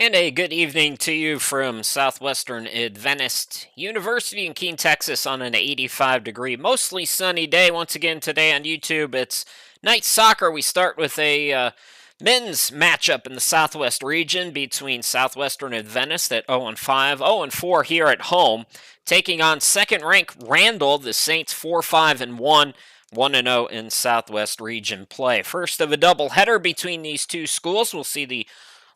And a good evening to you from Southwestern Adventist University in Keene, Texas on an 85-degree, mostly sunny day. Once again, today on YouTube, it's night soccer. We start with a men's matchup in the Southwest region between Southwestern Adventist at 0-5, 0-4 here at home, taking on second-ranked Randall, the Saints 4-5-1. 1-0 in Southwest region play. First of a doubleheader between these two schools. We'll see the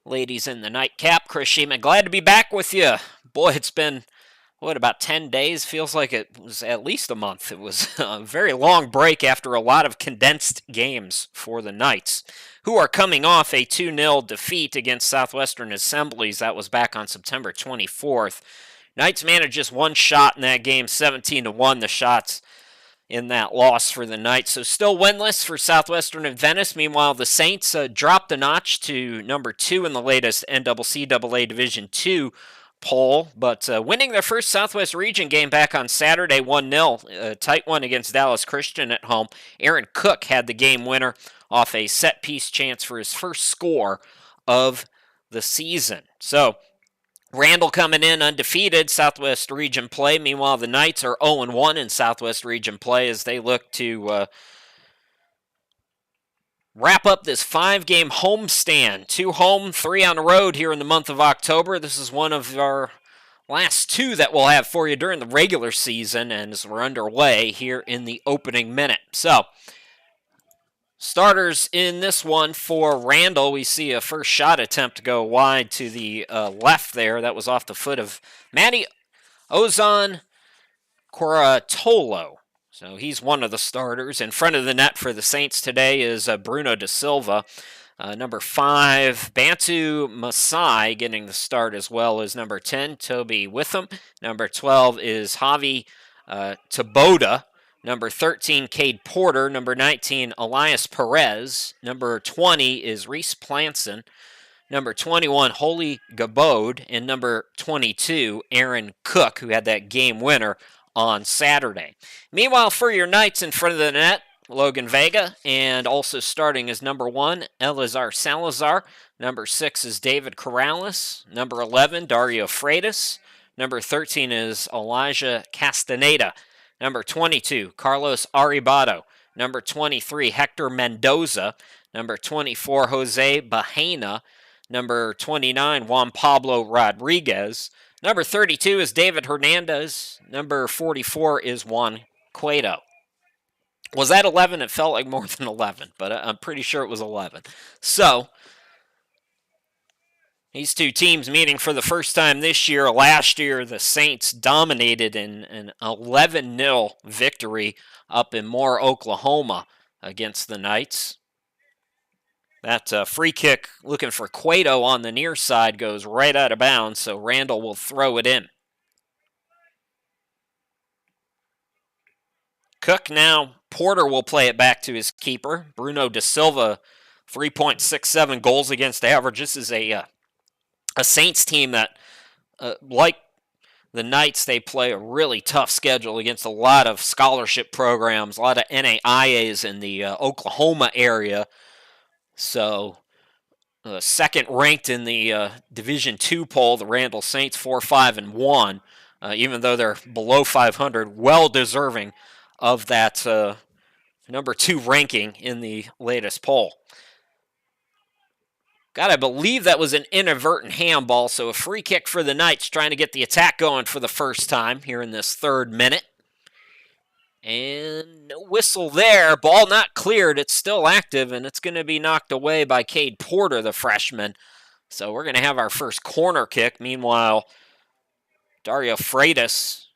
ladies in the nightcap. Chris Sheeman, glad to be back with you. Boy, it's been, about 10 days? Feels like it was at least a month. It was a very long break after a lot of condensed games for the Knights, who are coming off a 2-0 defeat against Southwestern Assemblies. That was back on September 24th. Knights managed just one shot in that game, 17-1 the shots in that loss for the Knights. So still winless for Southwestern Adventist. Meanwhile, the Saints dropped a notch to number 2 in the latest NCCAA Division II poll, but winning their first Southwest region game back on Saturday, 1-0. A tight one against Dallas Christian at home. Aaron Cook had the game winner off a set-piece chance for his first score of the season. So Randall coming in undefeated, Southwest Region play. Meanwhile, the Knights are 0-1 in Southwest Region play as they look to wrap up this 5-game homestand. 2 home, 3 on the road here in the month of October. This is one of our last 2 that we'll have for you during the regular season, and as we're underway here in the opening minute. So, starters in this one for Randall. We see a first shot attempt go wide to the left there. That was off the foot of Matty Ozan Coratolo. So he's one of the starters. In front of the net for the Saints today is Bruno Da Silva. Number 5, Bantu Masai getting the start, as well as number 10, Toby Witham. Number 12 is Javi Taboda. Number 13, Cade Porter. Number 19, Elias Perez. Number 20 is Reese Planson. Number 21, Holy Gabode. And number 22, Aaron Cook, who had that game winner on Saturday. Meanwhile, for your Knights in front of the net, Logan Vega. And also starting as number 1, Elazar Salazar. Number 6 is David Corrales. Number 11, Dario Freitas. Number 13 is Elijah Castaneda. Number 22, Carlos Arribado. Number 23, Hector Mendoza. Number 24, Jose Bahena. Number 29, Juan Pablo Rodriguez. Number 32 is David Hernandez. Number 44 is Juan Cueto. Was that 11? It felt like more than 11, but I'm pretty sure it was 11. So, these two teams meeting for the first time this year. Last year, the Saints dominated in an 11-0 victory up in Moore, Oklahoma against the Knights. That free kick looking for Cueto on the near side goes right out of bounds, so Randall will throw it in. Cook now. Porter will play it back to his keeper. Bruno Da Silva, 3.67 goals against average. This is a Saints team that, like the Knights, they play a really tough schedule against a lot of scholarship programs, a lot of NAIAs in the Oklahoma area. So, second ranked in the Division II poll, the Randall Saints 4-5-1, even though they're below 500, well deserving of that number 2 ranking in the latest poll. God, I believe that was an inadvertent handball, so a free kick for the Knights, trying to get the attack going for the first time here in this 3rd minute. And no whistle there. Ball not cleared. It's still active, and it's going to be knocked away by Cade Porter, the freshman. So we're going to have our first corner kick. Meanwhile, Dario Freitas,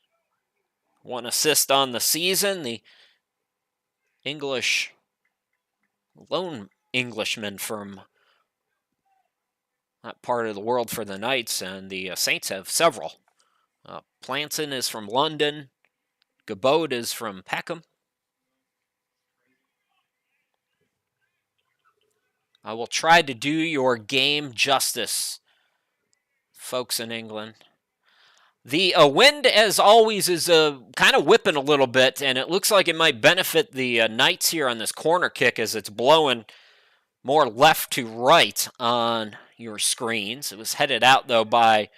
1 assist on the season. The lone Englishman from that part of the world for the Knights, and the Saints have several. Planson is from London. Gabode is from Peckham. I will try to do your game justice, folks in England. The wind, as always, is kind of whipping a little bit, and it looks like it might benefit the Knights here on this corner kick as it's blowing more left to right on your screens. It was headed out, though, by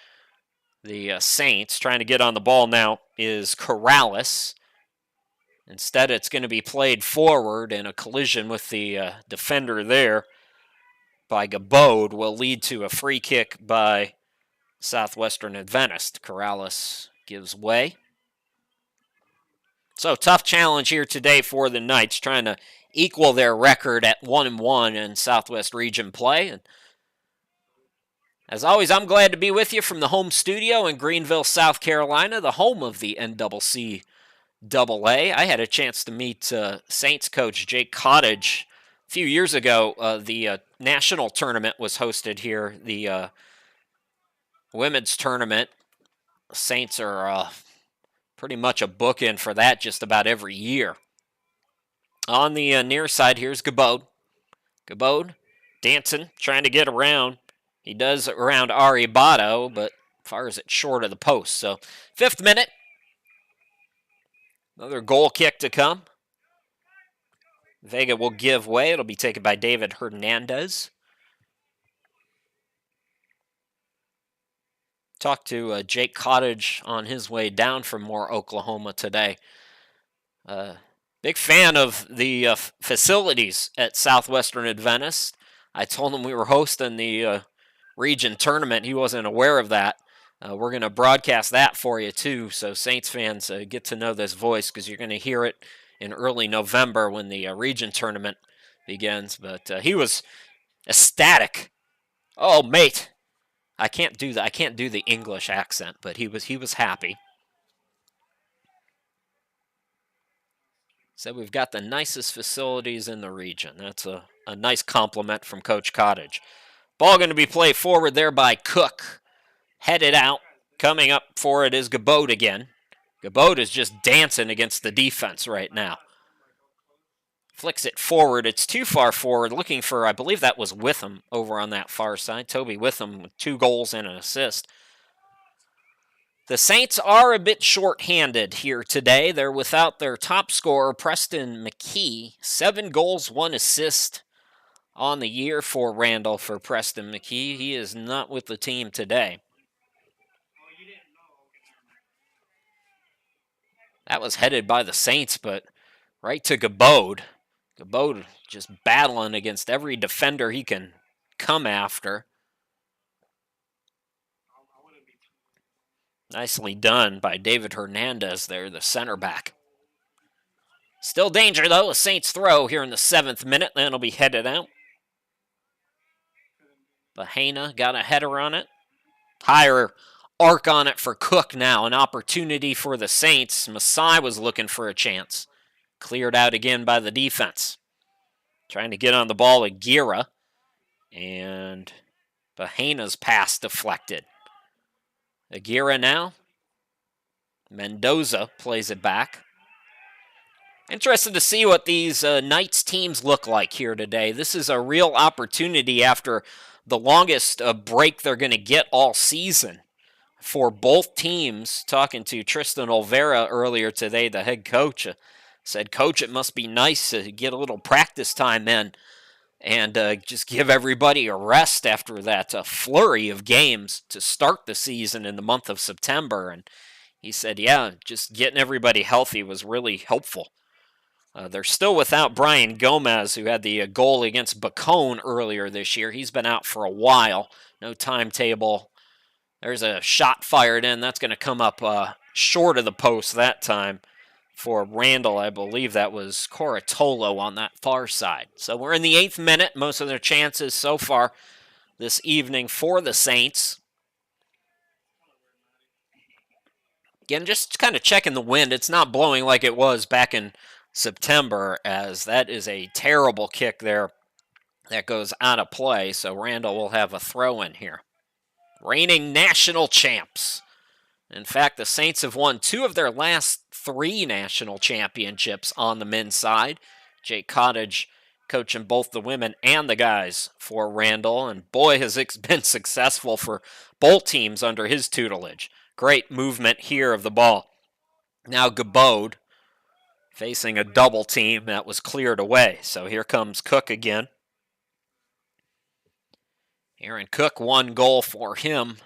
the Saints. Trying to get on the ball now is Corrales. Instead, it's going to be played forward, and a collision with the defender there by Gabode will lead to a free kick by Southwestern Adventist. Corrales gives way. So, tough challenge here today for the Knights, trying to equal their record at 1-1 in Southwest Region play. And as always, I'm glad to be with you from the home studio in Greenville, South Carolina, the home of the NCCAA. I had a chance to meet Saints coach Jake Cottage a few years ago. The national tournament was hosted here, the women's tournament. The Saints are pretty much a bookend for that just about every year. On the near side, here's Gabode. Gabode dancing, trying to get around. He does around Ari Bato, but fires it short of the post. So, 5th minute. Another goal kick to come. Vega will give way. It'll be taken by David Hernandez. Talked to Jake Cottage on his way down from Moore, Oklahoma today. Big fan of the facilities at Southwestern Adventist. I told him we were hosting the region tournament. He wasn't aware of that. We're going to broadcast that for you, too, so Saints fans get to know this voice because you're going to hear it in early November when the region tournament begins. But he was ecstatic. Oh, mate. I can't do that. I can't do the English accent, but he was happy. Said we've got the nicest facilities in the region. That's a nice compliment from Coach Cottage. Ball going to be played forward there by Cook. Headed out. Coming up for it is Gabode again. Gabode is just dancing against the defense right now. Flicks it forward. It's too far forward. Looking for, I believe that was Witham over on that far side. Toby Witham with 2 goals and an assist. The Saints are a bit short-handed here today. They're without their top scorer, Preston McKee. 7 goals, 1 assist on the year for Randall for Preston McKee. He is not with the team today. That was headed by the Saints, but right to Gabode. Gabode just battling against every defender he can come after. Nicely done by David Hernandez there, the center back. Still danger, though. A Saints throw here in the 7th minute. Then it'll be headed out. Bahena got a header on it. Higher arc on it for Cook now. An opportunity for the Saints. Masai was looking for a chance. Cleared out again by the defense. Trying to get on the ball with Gira. And Bahena's pass deflected. Aguirre now. Mendoza plays it back. Interested to see what these Knights teams look like here today. This is a real opportunity after the longest break they're going to get all season for both teams. Talking to Tristan Olvera earlier today, the head coach, said, Coach, it must be nice to get a little practice time in and just give everybody a rest after that flurry of games to start the season in the month of September. And he said, yeah, just getting everybody healthy was really helpful. They're still without Brian Gomez, who had the goal against Bacone earlier this year. He's been out for a while. No timetable. There's a shot fired in. That's going to come up short of the post that time. For Randall, I believe that was Coratolo on that far side. So we're in the 8th minute. Most of their chances so far this evening for the Saints. Again, just kind of checking the wind. It's not blowing like it was back in September, as that is a terrible kick there that goes out of play. So Randall will have a throw in here. Reigning national champs. In fact, the Saints have won 2 of their last 3 national championships on the men's side. Jake Cottage coaching both the women and the guys for Randall. And boy, has it been successful for both teams under his tutelage. Great movement here of the ball. Now Gabode facing a double team that was cleared away. So here comes Cook again. Aaron Cook, 1 goal for him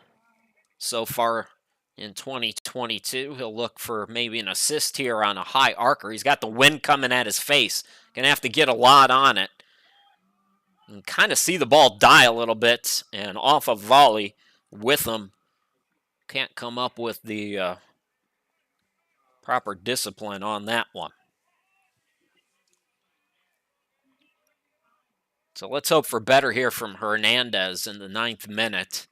so far in 2022. He'll look for maybe an assist here on a high arcer. He's got the wind coming at his face. Going to have to get a lot on it. You can kind of see the ball die a little bit, and off a volley with him. Can't come up with the proper discipline on that one. So let's hope for better here from Hernandez in the 9th minute.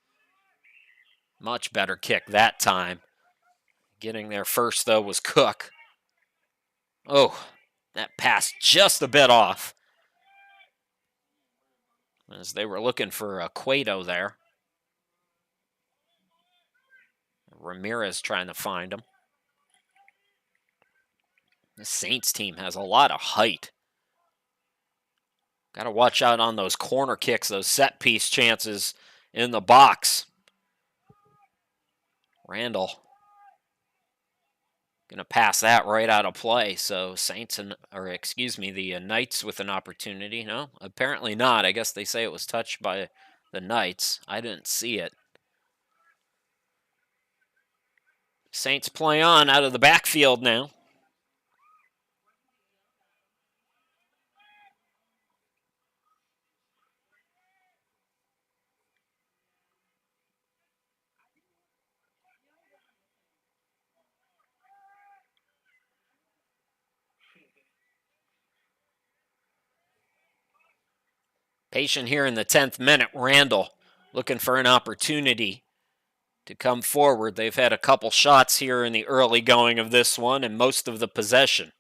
Much better kick that time. Getting there first, though, was Cook. Oh, that pass just a bit off. As they were looking for Cueto there. Ramirez trying to find him. The Saints team has a lot of height. Got to watch out on those corner kicks, those set piece chances in the box. Randall going to pass that right out of play. So the Knights with an opportunity. No, apparently not. I guess they say it was touched by the Knights. I didn't see it. Saints play on out of the backfield now. Patient here in the 10th minute. Randall looking for an opportunity to come forward. They've had a couple shots here in the early going of this one and most of the possession.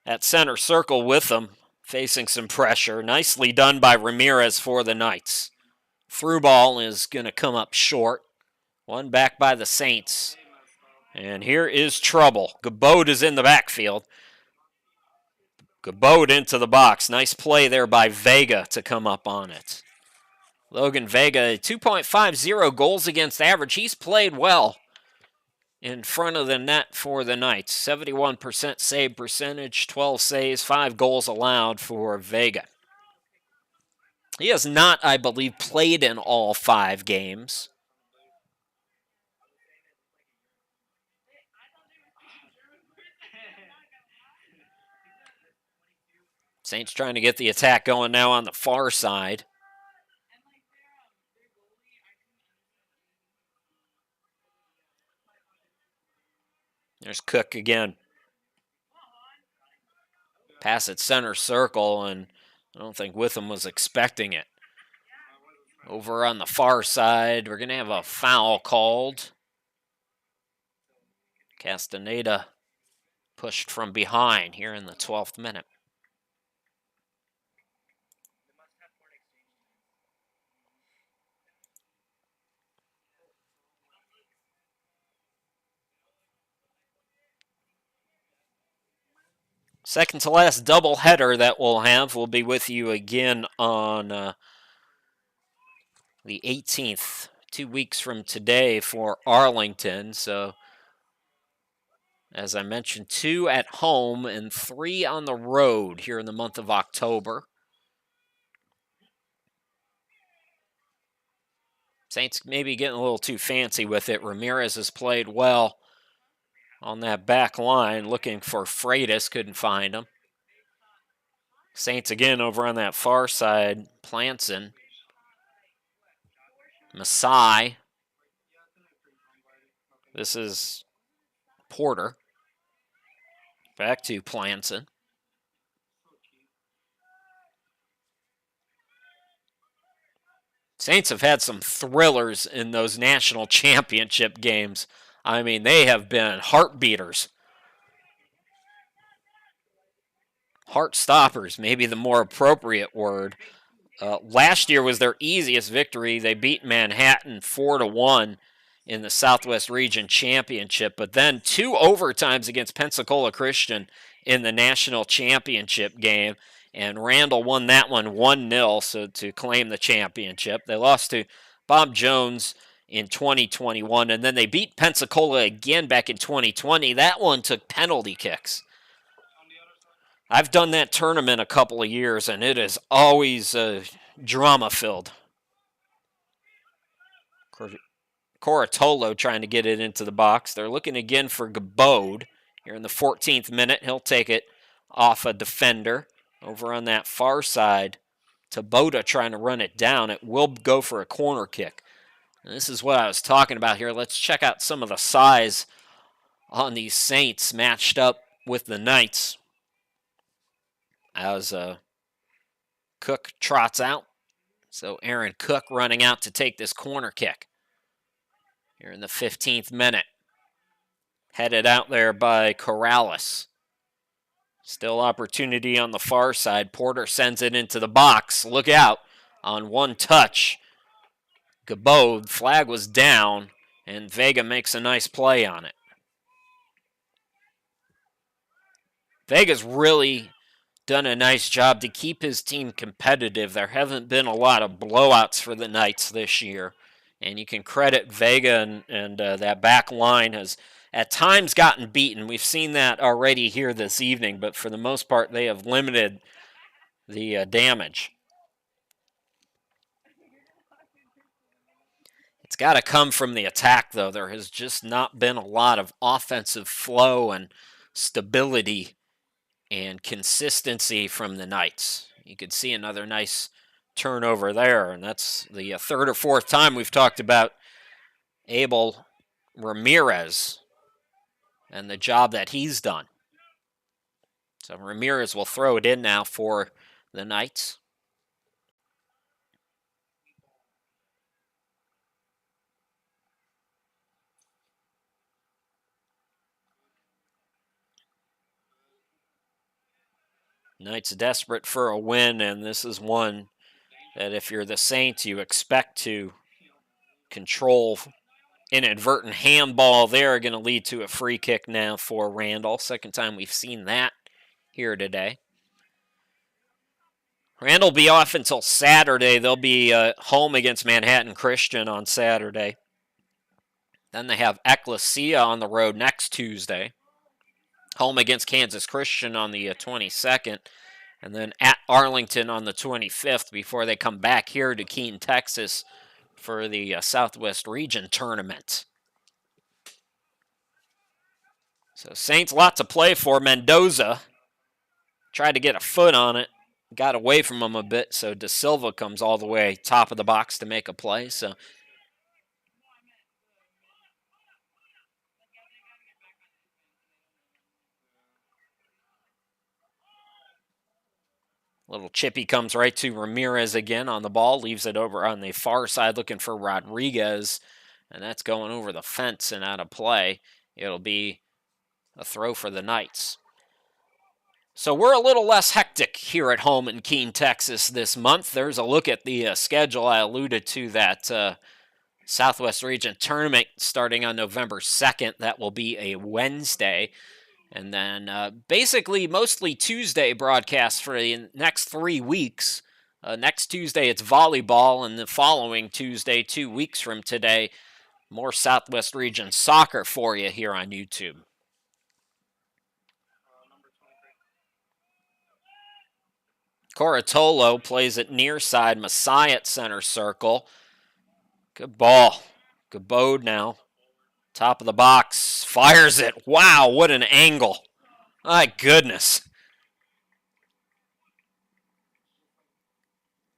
At center circle with them, facing some pressure. Nicely done by Ramirez for the Knights. Through ball is going to come up short. One back by the Saints. And here is trouble. Gabode is in the backfield. Gabode into the box. Nice play there by Vega to come up on it. Logan Vega, 2.50 goals against average. He's played well in front of the net for the Knights. 71% save percentage, 12 saves, 5 goals allowed for Vega. He has not, I believe, played in all 5 games. Saints trying to get the attack going now on the far side. There's Cook again. Pass at center circle, and I don't think Witham was expecting it. Over on the far side, we're going to have a foul called. Castaneda pushed from behind here in the 12th minute. Second to last doubleheader that we'll have. We'll be with you again on the 18th, 2 weeks from today for Arlington. So, as I mentioned, 2 at home and 3 on the road here in the month of October. Saints maybe getting a little too fancy with it. Ramirez has played well on that back line, looking for Freitas, couldn't find him. Saints again over on that far side. Planson. Masai. This is Porter. Back to Planson. Saints have had some thrillers in those national championship games. I mean, they have been heartbeaters. Heart stoppers, maybe the more appropriate word. Last year was their easiest victory. They beat Manhattan 4-1 in the Southwest Region Championship, but then 2 overtimes against Pensacola Christian in the national championship game, and Randall won that one 1-0 so to claim the championship. They lost to Bob Jones in 2021, and then they beat Pensacola again back in 2020. That one took penalty kicks. I've done that tournament a couple of years, and it is always drama-filled. Corotolo trying to get it into the box. They're looking again for Gabode here in the 14th minute. He'll take it off a defender over on that far side. Taboda trying to run it down. It will go for a corner kick. And this is what I was talking about here. Let's check out some of the size on these Saints matched up with the Knights. As Cook trots out. So Aaron Cook running out to take this corner kick here in the 15th minute. Headed out there by Corrales. Still opportunity on the far side. Porter sends it into the box. Look out on one touch. Gabode, flag was down, and Vega makes a nice play on it. Vega's really done a nice job to keep his team competitive. There haven't been a lot of blowouts for the Knights this year, and you can credit Vega and that back line has at times gotten beaten. We've seen that already here this evening, but for the most part, they have limited the damage. It's got to come from the attack, though. There has just not been a lot of offensive flow and stability and consistency from the Knights. You could see another nice turnover there, and that's the third or fourth time we've talked about Abel Ramirez and the job that he's done. So Ramirez will throw it in now for the Knights. Knights desperate for a win, and this is one that if you're the Saints, you expect to control. Inadvertent handball there, going to lead to a free kick now for Randall. Second time we've seen that here today. Randall will be off until Saturday. They'll be home against Manhattan Christian on Saturday. Then they have Ecclesia on the road next Tuesday. Home against Kansas Christian on the 22nd. And then at Arlington on the 25th before they come back here to Keene, Texas for the Southwest Region Tournament. So Saints, lot to play for. Mendoza tried to get a foot on it. Got away from him a bit, so De Silva comes all the way top of the box to make a play. So little chippy comes right to Ramirez again on the ball. Leaves it over on the far side looking for Rodriguez. And that's going over the fence and out of play. It'll be a throw for the Knights. So we're a little less hectic here at home in Keene, Texas this month. There's a look at the schedule. I alluded to that Southwest Region Tournament starting on November 2nd. That will be a Wednesday. And then basically mostly Tuesday broadcasts for the next 3 weeks. Next Tuesday it's volleyball, and the following Tuesday, 2 weeks from today, more Southwest Region soccer for you here on YouTube. Corotolo plays it near side. Messiah at center circle. Good ball. Gabode now. Top of the box. Fires it. Wow, what an angle. My goodness.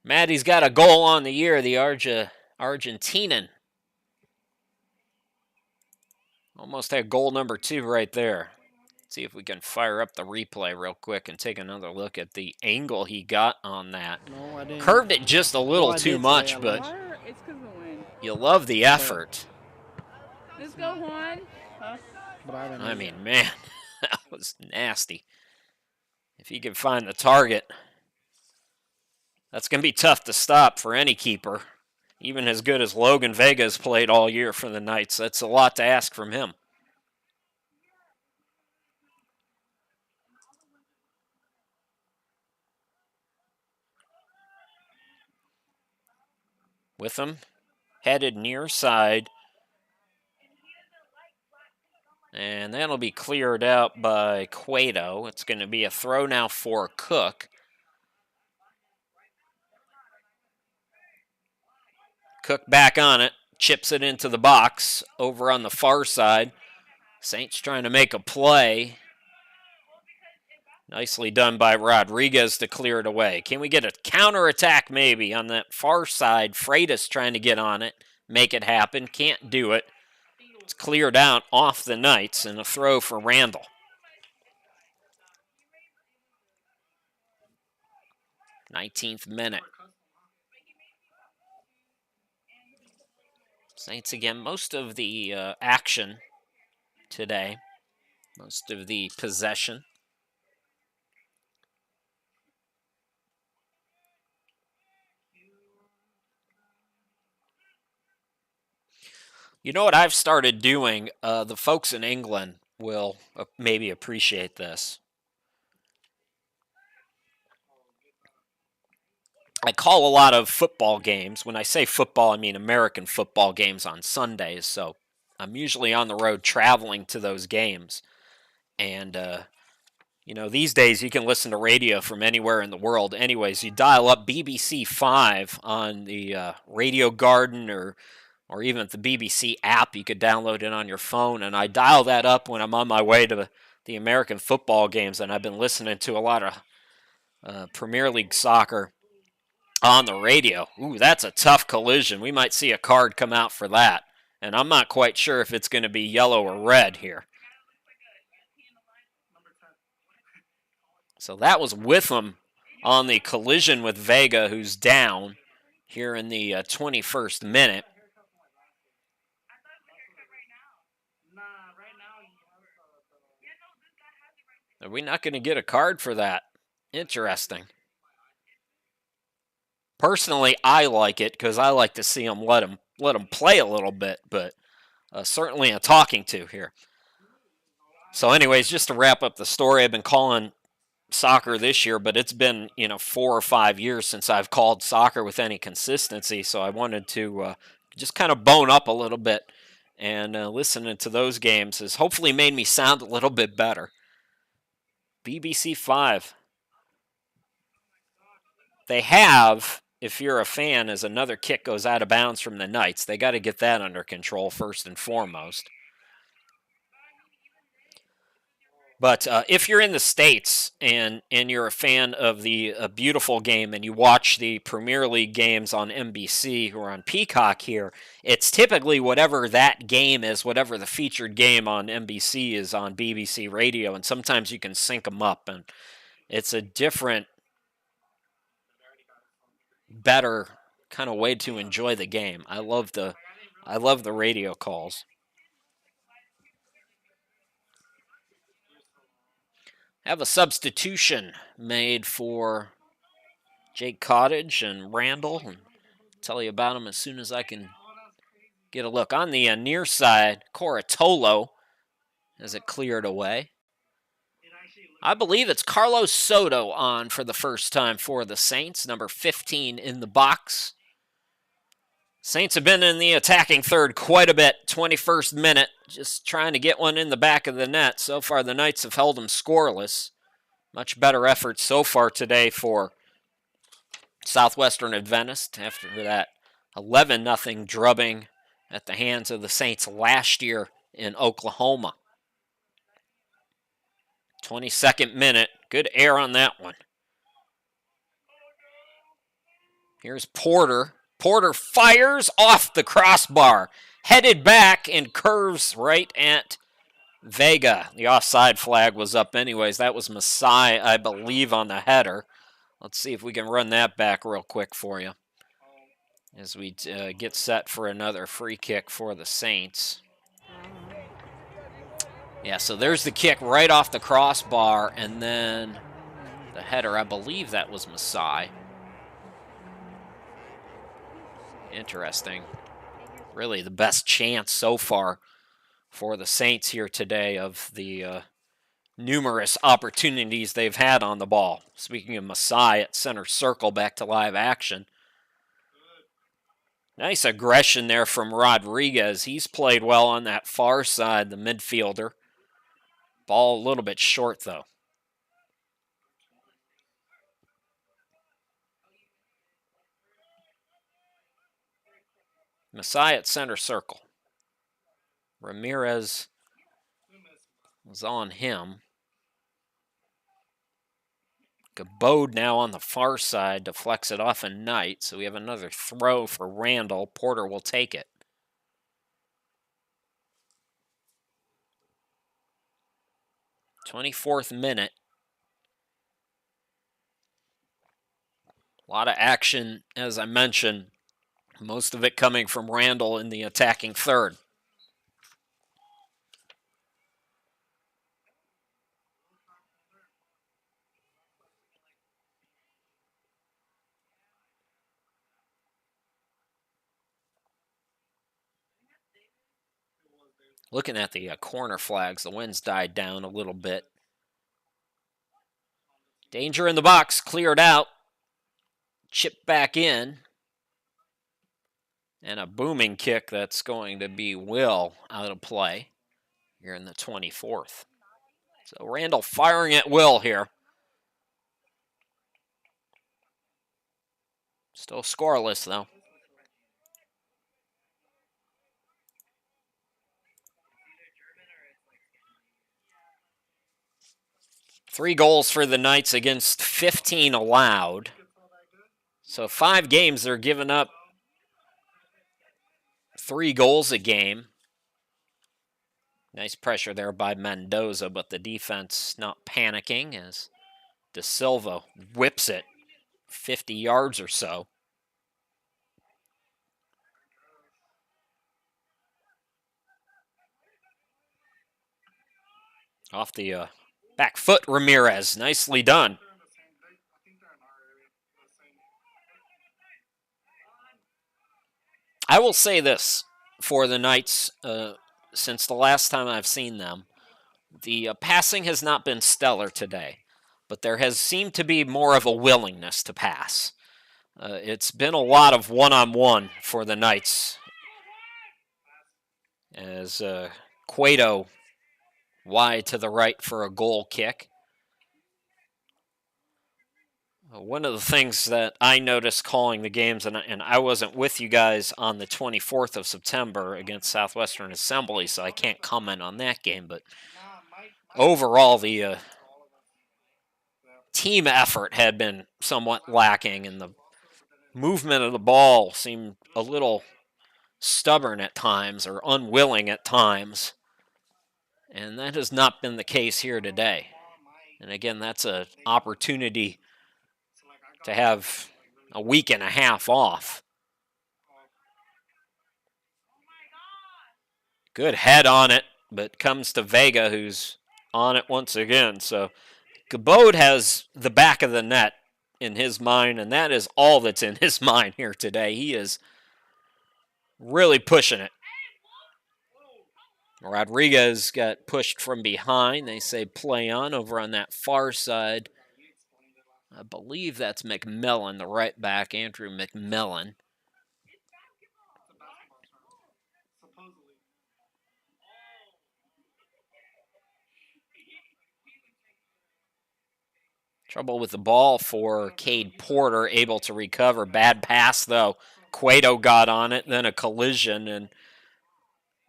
Maddie's got a goal on the year, the Argentinian. Almost had goal number 2 right there. See if we can fire up the replay real quick and take another look at the angle he got on that. No, I didn't. Curved it just a little too much, but you love the effort. Let's go, Juan. Huh? I mean, man, that was nasty. If he can find the target, that's going to be tough to stop for any keeper. Even as good as Logan Vega has played all year for the Knights. That's a lot to ask from him. With him, headed near side. And that'll be cleared out by Cueto. It's going to be a throw now for Cook. Cook back on it. chips it into the box over on the far side. Saints trying to make a play. Nicely done by Rodriguez to clear it away. Can we get a counterattack maybe on that far side? Freitas trying to get on it, make it happen. Can't do it. It's cleared out off the Knights and a throw for Randall. 19th minute. Saints again, most of the action today, most of the possession. You know what I've started doing? The folks in England will maybe appreciate this. I call a lot of football games. When I say football, I mean American football games on Sundays. So I'm usually on the road traveling to those games. And, you know, these days you can listen to radio from anywhere in the world. Anyways, you dial up BBC 5 on the Radio Garden or even the BBC app. You could download it on your phone. And I dial that up when I'm on my way to the American football games. And I've been listening to a lot of Premier League soccer on the radio. Ooh, that's a tough collision. We might see a card come out for that. And I'm not quite sure if it's going to be yellow or red here. So that was Witham on the collision with Vega, who's down here in the 21st minute. Are we not going to get a card for that? Interesting. Personally, I like it because I like to see them let them play a little bit, but certainly a talking to here. So anyways, just to wrap up the story, I've been calling soccer this year, but it's been 4 or 5 years since I've called soccer with any consistency, so I wanted to just kind of bone up a little bit, and listening to those games has hopefully made me sound a little bit better. BBC 5. They have, if you're a fan, as another kick goes out of bounds from the Knights. They got to get that under control first and foremost. But if you're in the States and you're a fan of the beautiful game and you watch the Premier League games on NBC or on Peacock here, it's typically whatever that game is, whatever the featured game on NBC is on BBC Radio, and sometimes you can sync them up, and it's a different, better kind of way to enjoy the game. I love the radio calls. Have a substitution made for Jake Cottage and Randall, and tell you about them as soon as I can get a look. On the near side, Coratolo has it cleared away. I believe it's Carlos Soto on for the first time for the Saints, number 15 in the box. Saints have been in the attacking third quite a bit. 21st minute, just trying to get one in the back of the net. So far, the Knights have held them scoreless. Much better effort so far today for Southwestern Adventist after that 11-0 drubbing at the hands of the Saints last year in Oklahoma. 22nd minute. Good air on that one. Here's Porter. Porter fires off the crossbar. Headed back and curves right at Vega. The offside flag was up anyways. That was Masai, I believe, on the header. Let's see if we can run that back real quick for you as we get set for another free kick for the Saints. Yeah, so there's the kick right off the crossbar, and then the header. I believe that was Masai. Interesting. Really the best chance so far for the Saints here today of the numerous opportunities they've had on the ball. Speaking of Masai at center circle, back to live action. Nice aggression there from Rodriguez. He's played well on that far side, the midfielder. Ball a little bit short, though. Masai at center circle. Ramirez was on him. Gabode now on the far side to flex it off a Knight. So we have another throw for Randall. Porter will take it. '24th minute. A lot of action, as I mentioned. Most of it coming from Randall in the attacking third. Looking at the corner flags, the wind's died down a little bit. Danger in the box, cleared out. Chipped back in. And a booming kick that's going to be Will out of play here in the 24th. So Randall firing at Will here. Still scoreless, though. Three goals for the Knights against 15 allowed. So 5 games, they're giving up 3 goals a game. Nice pressure there by Mendoza, but the defense not panicking as De Silva whips it 50 yards or so. Off the back foot, Ramirez. Nicely done. I will say this for the Knights, since the last time I've seen them, the passing has not been stellar today, but there has seemed to be more of a willingness to pass. It's been a lot of one-on-one for the Knights, as Cueto wide to the right for a goal kick. One of the things that I noticed calling the games, and I wasn't with you guys on the 24th of September against Southwestern Assembly, so I can't comment on that game, but overall the team effort had been somewhat lacking, and the movement of the ball seemed a little stubborn at times or unwilling at times, and that has not been the case here today. And again, that's an opportunity to have a week and a half off. Good head on it, but comes to Vega, who's on it once again. So Gabode has the back of the net in his mind, and that is all that's in his mind here today. He is really pushing it. Rodriguez got pushed from behind. They say play on over on that far side. I believe that's McMillan, the right back, Andrew McMillan. Trouble with the ball for Cade Porter, able to recover. Bad pass, though. Cueto got on it, then a collision, and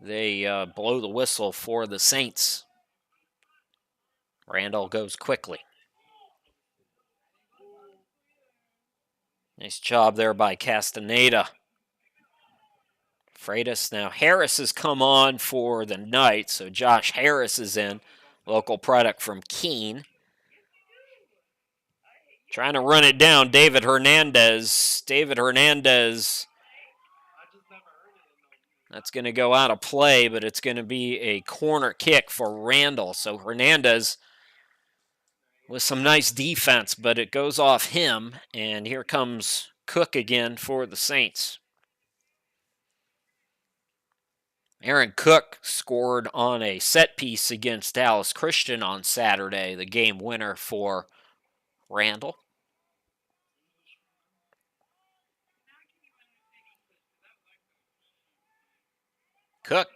they blow the whistle for the Saints. Randall goes quickly. Nice job there by Castaneda. Freitas now. Harris has come on for the Knights, so Josh Harris is in. Local product from Keene. Trying to run it down, David Hernandez. David Hernandez. That's going to go out of play, but it's going to be a corner kick for Randall. So Hernandez with some nice defense, but it goes off him, and here comes Cook again for the Saints. Aaron Cook scored on a set piece against Dallas Christian on Saturday, the game winner for Randall. Cook,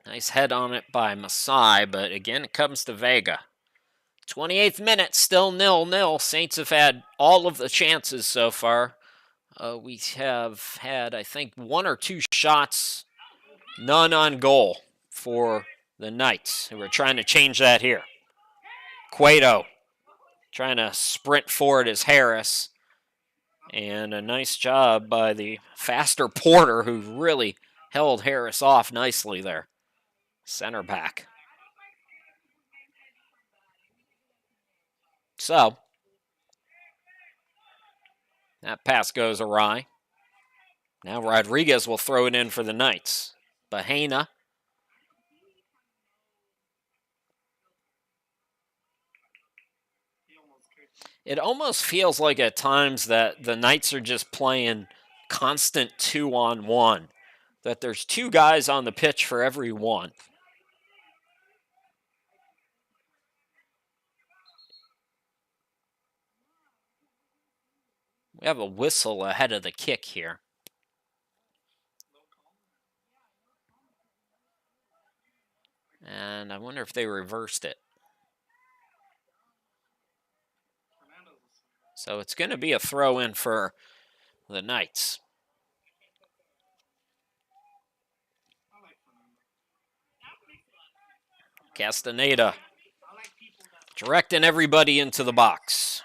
nice head on it by Masai, but again it comes to Vega. 28th minute, still 0-0. Saints have had all of the chances so far. We have had, I think, 1 or 2 shots, none on goal for the Knights, who are trying to change that here. Cueto trying to sprint forward as Harris. And a nice job by the faster Porter, who really held Harris off nicely there. Center back. So, that pass goes awry. Now Rodriguez will throw it in for the Knights. Bahena. It almost feels like at times that the Knights are just playing constant 2-on-1. That there's 2 guys on the pitch for every one. We have a whistle ahead of the kick here. And I wonder if they reversed it. So it's going to be a throw in for the Knights. Castaneda directing everybody into the box.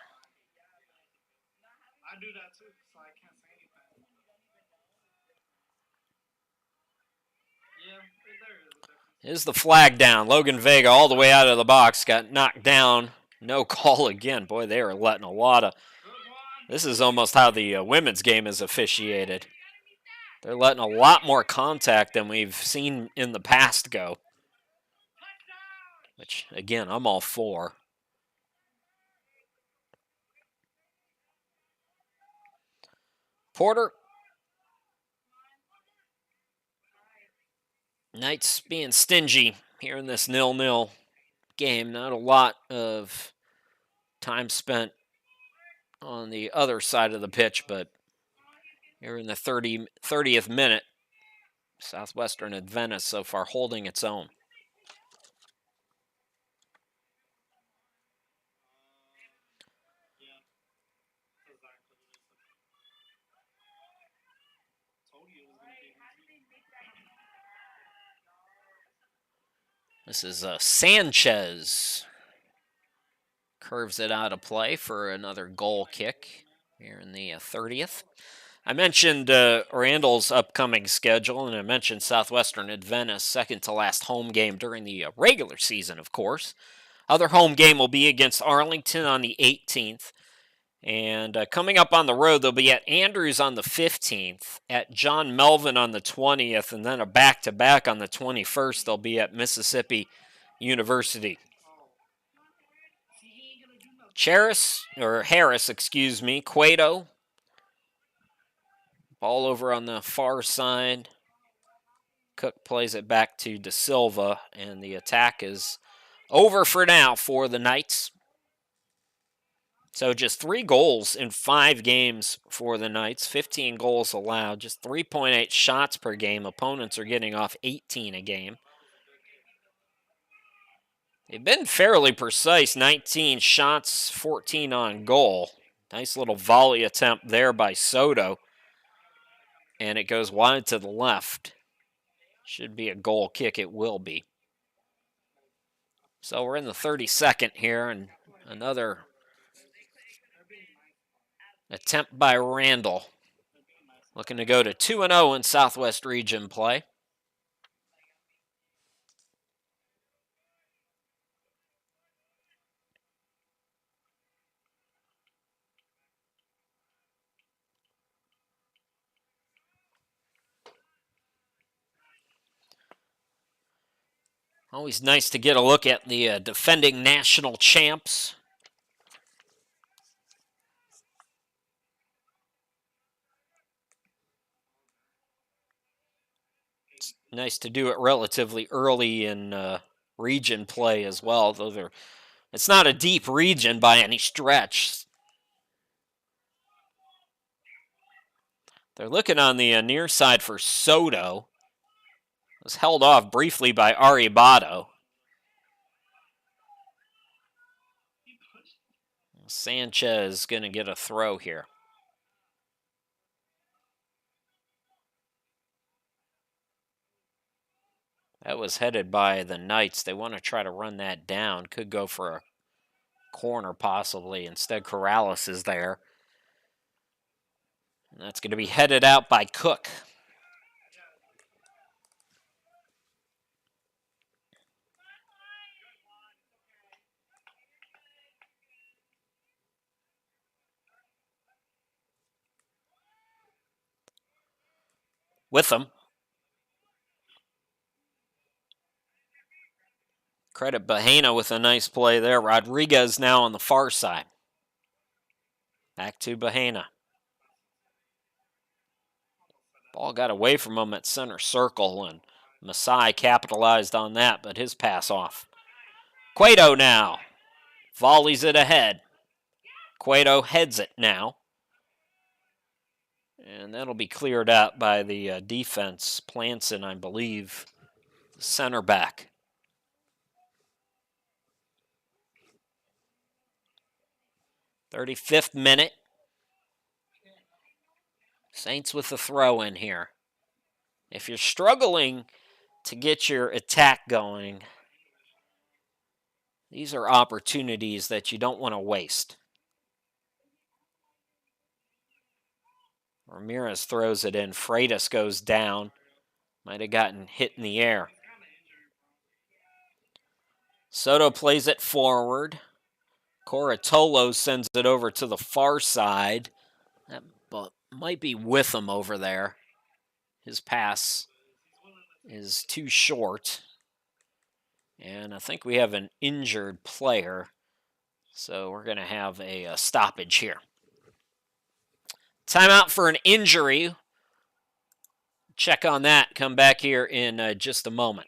Is the flag down? Logan Vega all the way out of the box, got knocked down. No call again. Boy, they are letting a lot of... This is almost how the women's game is officiated. They're letting a lot more contact than we've seen in the past go. Which, again, I'm all for. Porter. Knights being stingy here in this 0-0 game. Not a lot of time spent on the other side of the pitch, but here in the 30th minute, Southwestern Adventist so far holding its own. This is Sanchez. Curves it out of play for another goal kick here in the 30th. I mentioned Randall's upcoming schedule, and I mentioned Southwestern Adventist second to last home game during the regular season, of course. Other home game will be against Arlington on the 18th. And coming up on the road, they'll be at Andrews on the 15th, at John Melvin on the 20th, and then a back-to-back on the 21st. They'll be at Mississippi University. Harris, Cueto. Ball over on the far side. Cook plays it back to De Silva, and the attack is over for now for the Knights. So just 3 goals in 5 games for the Knights, 15 goals allowed, just 3.8 shots per game. Opponents are getting off 18 a game. They've been fairly precise, 19 shots, 14 on goal. Nice little volley attempt there by Soto. And it goes wide to the left. Should be a goal kick, it will be. So we're in the 32nd here, and another attempt by Randall. Looking to go to 2-0 in Southwest Region play. Always nice to get a look at the defending national champs. It's nice to do it relatively early in region play as well, though it's not a deep region by any stretch. They're looking on the near side for Soto. Was held off briefly by Aribado. Sanchez going to get a throw here. That was headed by the Knights. They want to try to run that down. Could go for a corner possibly. Instead, Corrales is there. And that's going to be headed out by Cook. With them. Credit Bahena with a nice play there. Rodriguez now on the far side. Back to Bahena. Ball got away from him at center circle, and Masai capitalized on that, but his pass off. Cueto now. Volleys it ahead. Cueto heads it now. And that'll be cleared out by the defense. Planson, I believe, center back. 35th minute. Saints with the throw in here. If you're struggling to get your attack going, these are opportunities that you don't want to waste. Ramirez throws it in. Freitas goes down. Might have gotten hit in the air. Soto plays it forward. Corratolo sends it over to the far side. That might be with him over there. His pass is too short. And I think we have an injured player. So we're going to have a stoppage here. Timeout for an injury. Check on that. Come back here in just a moment.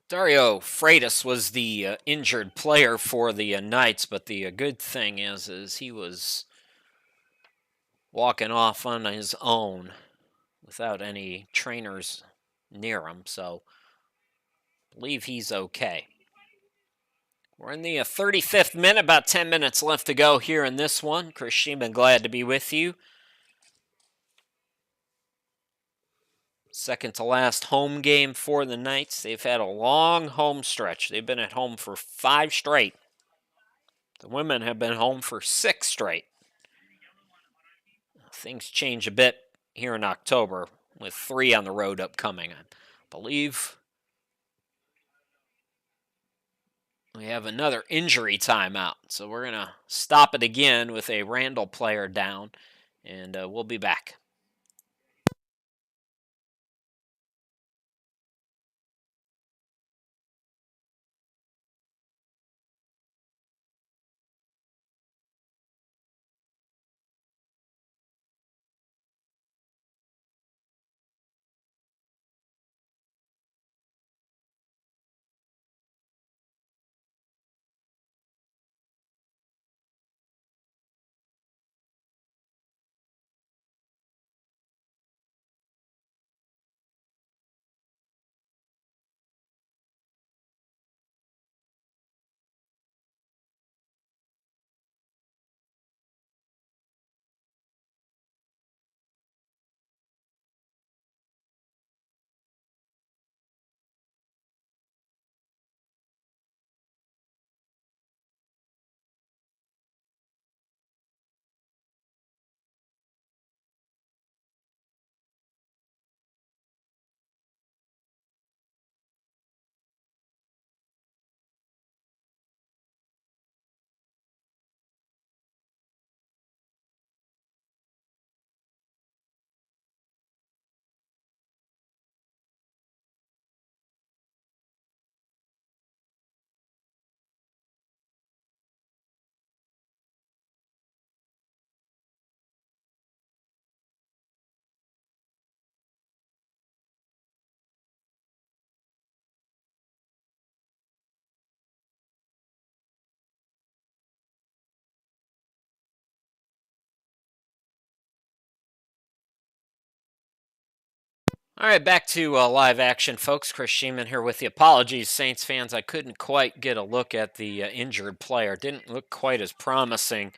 Dario Freitas was the injured player for the Knights, but the good thing is he was walking off on his own without any trainers near him, so I believe he's okay. We're in the 35th minute, about 10 minutes left to go here in this one. Chris Sheeman, glad to be with you. Second to last home game for the Knights. They've had a long home stretch. They've been at home for 5 straight. The women have been home for 6 straight. Things change a bit here in October with 3 on the road upcoming. I believe we have another injury timeout. So we're going to stop it again with a Randall player down, and we'll be back. All right, back to live action, folks. Chris Sheeman here with you. Apologies, Saints fans. I couldn't quite get a look at the injured player. Didn't look quite as promising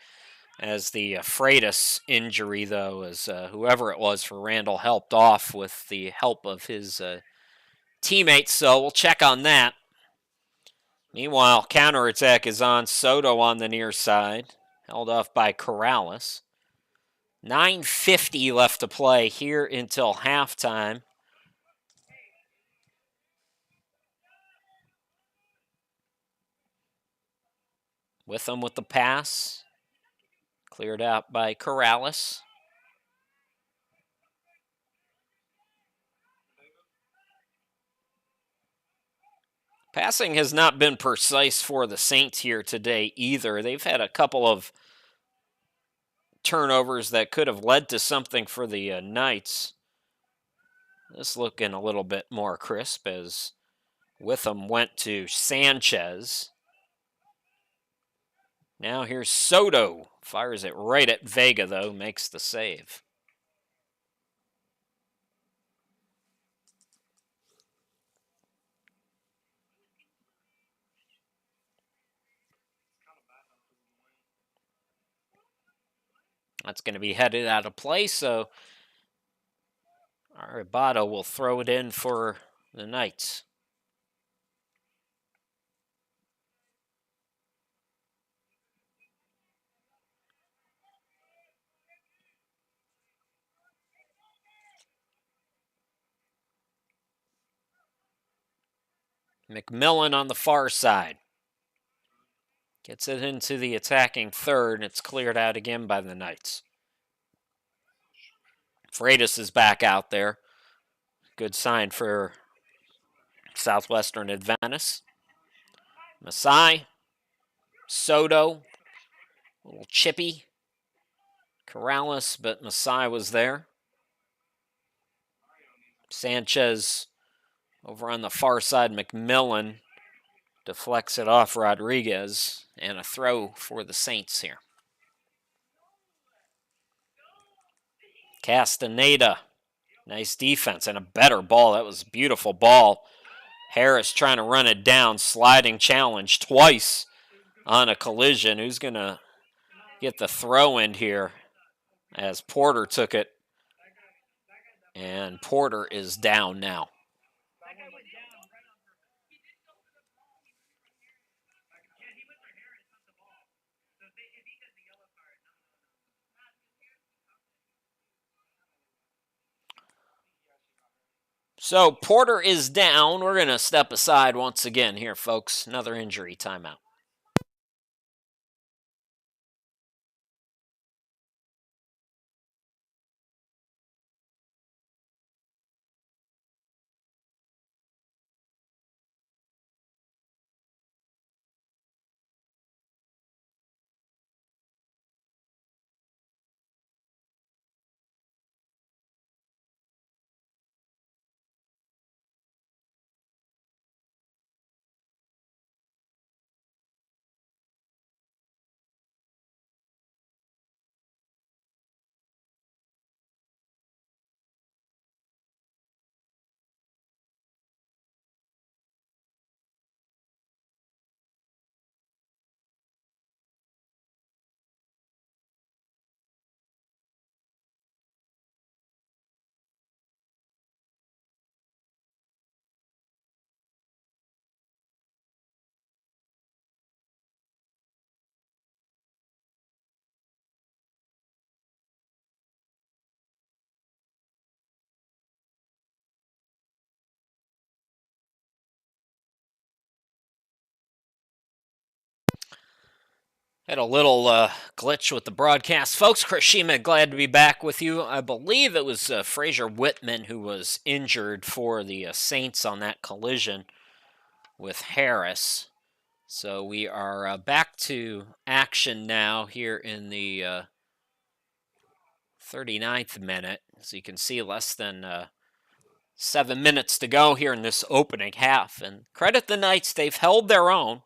as the Freitas injury, though, as whoever it was for Randall helped off with the help of his teammates. So we'll check on that. Meanwhile, counterattack is on. Soto on the near side, held off by Corrales. 9:50 left to play here until halftime. With them with the pass. Cleared out by Corrales. Passing has not been precise for the Saints here today either. They've had a couple of turnovers that could have led to something for the Knights. This looking a little bit more crisp as Witham went to Sanchez. Now here's Soto. Fires it right at Vega, though. Makes the save. That's going to be headed out of play, so Arabado will throw it in for the Knights. McMillan on the far side. Gets it into the attacking third, and it's cleared out again by the Knights. Freitas is back out there. Good sign for Southwestern Adventist. Masai. Soto. A little chippy. Corrales, but Masai was there. Sanchez over on the far side. McMillan deflects it off Rodriguez, and a throw for the Saints here. Castaneda. Nice defense and a better ball. That was a beautiful ball. Harris trying to run it down. Sliding challenge twice on a collision. Who's going to get the throw in here as Porter took it? And Porter is down now. So Porter is down. We're going to step aside once again here, folks. Another injury timeout. Had a little glitch with the broadcast. Folks, Chris Sheeman, glad to be back with you. I believe it was Fraser Whitman who was injured for the Saints on that collision with Harris. So we are back to action now here in the 39th minute. As you can see, less than 7 minutes to go here in this opening half. And credit the Knights, they've held their own.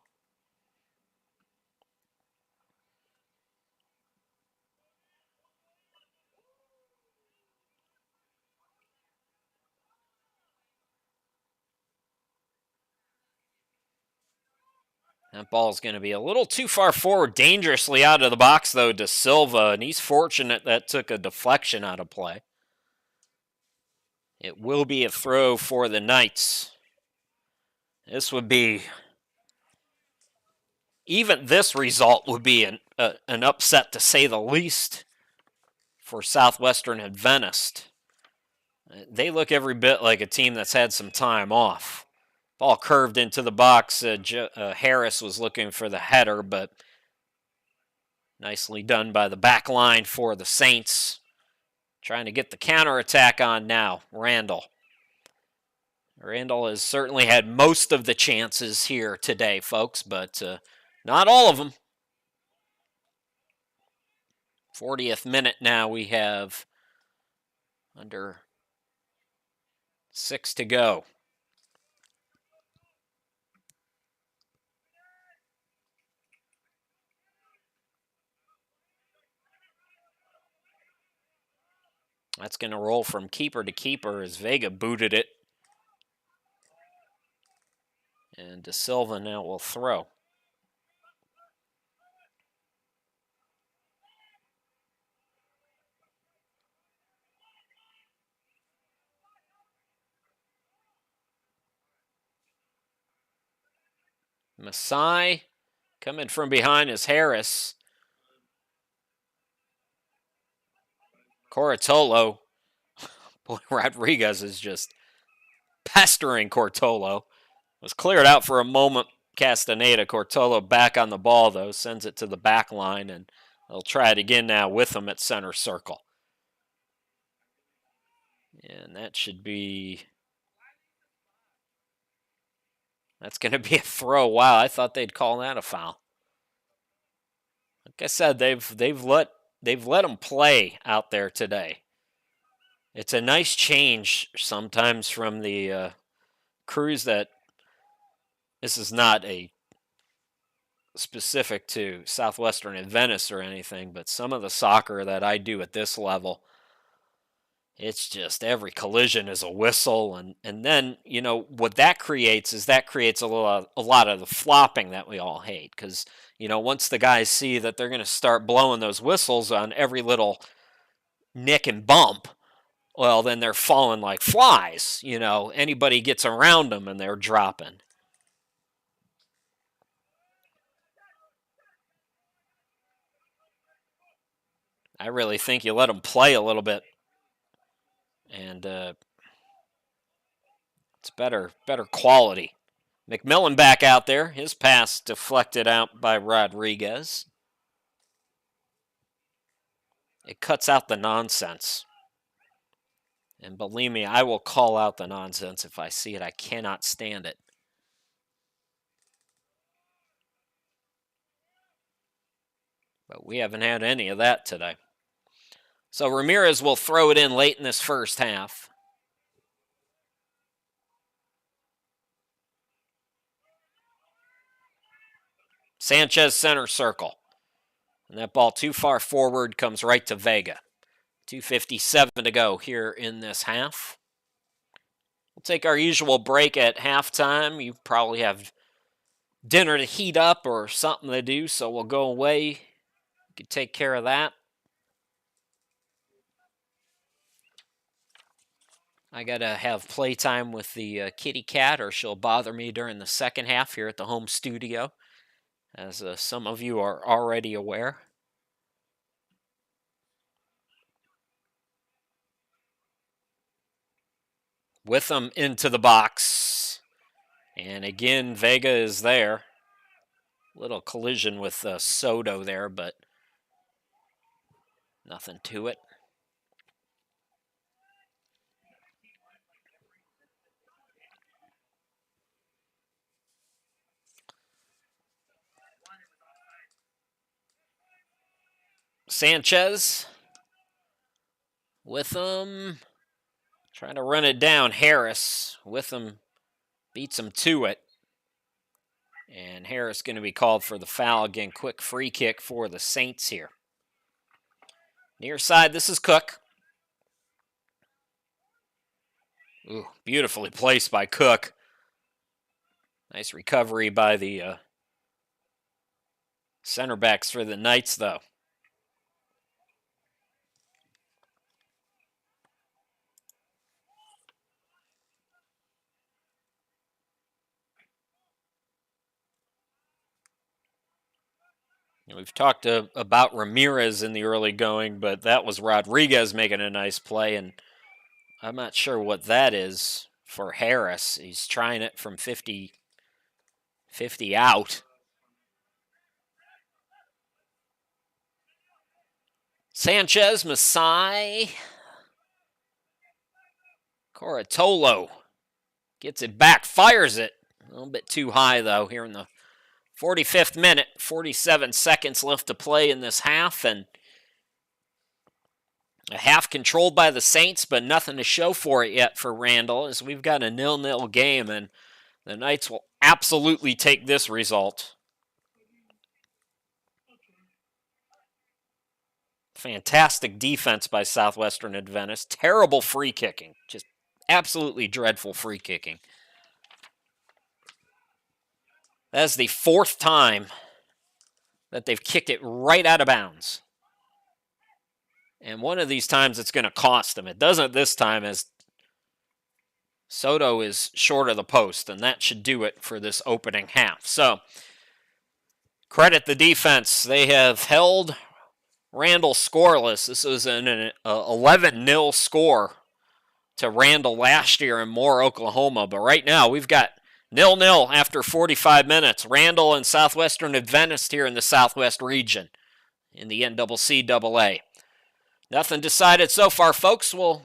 That ball's going to be a little too far forward, dangerously out of the box, though, to Silva, and he's fortunate that took a deflection out of play. It will be a throw for the Knights. This would be, even this result would be an upset, to say the least, for Southwestern Adventist. They look every bit like a team that's had some time off. Ball curved into the box. Harris was looking for the header, but nicely done by the back line for the Saints. Trying to get the counterattack on now, Randall. Randall has certainly had most of the chances here today, folks, but not all of them. 40th minute now, we have under 6 to go. That's going to roll from keeper to keeper as Vega booted it. And De Silva now will throw. Masai coming from behind is Harris. Cortolo. Boy, Rodriguez is just pestering Cortolo. Was cleared out for a moment. Castaneda. Cortolo back on the ball, though. Sends it to the back line, and they'll try it again now with him at center circle. And that should be... That's going to be a throw. Wow, I thought they'd call that a foul. Like I said, they've let them play out there today. It's a nice change sometimes from the crews that this is not a specific to Southwestern Adventist or anything, but some of the soccer that I do at this level, it's just every collision is a whistle, and then, you know, what that creates is a lot of the flopping that we all hate, because, you know, once the guys see that they're going to start blowing those whistles on every little nick and bump, well, then they're falling like flies. You know, anybody gets around them and they're dropping. I really think you let them play a little bit, and it's better quality. McMillan back out there. His pass deflected out by Rodriguez. It cuts out the nonsense. And believe me, I will call out the nonsense if I see it. I cannot stand it. But we haven't had any of that today. So Ramirez will throw it in late in this first half. Sanchez center circle. And that ball too far forward comes right to Vega. 2:57 to go here in this half. We'll take our usual break at halftime. You probably have dinner to heat up or something to do, so we'll go away. You can take care of that. I got to have playtime with the kitty cat, or she'll bother me during the second half here at the home studio, as some of you are already aware. With them into the box. And again, Vega is there. Little collision with Soto there, but nothing to it. Sanchez with them. Trying to run it down. Harris with him, beats him to it. And Harris going to be called for the foul again. Quick free kick for the Saints here. Near side, this is Cook. Ooh, beautifully placed by Cook. Nice recovery by the Center backs for the Knights, though. We've talked about Ramirez in the early going, but that was Rodriguez making a nice play, and I'm not sure what that is for Harris. He's trying it from 50 out. Sanchez, Masai, Coratolo gets it back, fires it. A little bit too high, though, here in the 45th minute. 47 seconds left to play in this half, and a half controlled by the Saints, but nothing to show for it yet for Randall, as we've got a 0-0 game, and the Knights will absolutely take this result. Fantastic defense by Southwestern Adventist. Terrible free kicking. Just absolutely dreadful free kicking. That's the 4th time that they've kicked it right out of bounds. And one of these times it's going to cost them. It doesn't this time, as Soto is short of the post, and that should do it for this opening half. So, credit the defense. They have held Randall scoreless. This was an 11-0 score to Randall last year in Moore, Oklahoma. But right now, we've got 0-0 after 45 minutes. Randall and Southwestern Adventist here in the Southwest region in the NCCAA. Nothing decided so far, folks. We'll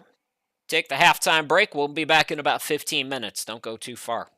take the halftime break. We'll be back in about 15 minutes. Don't go too far.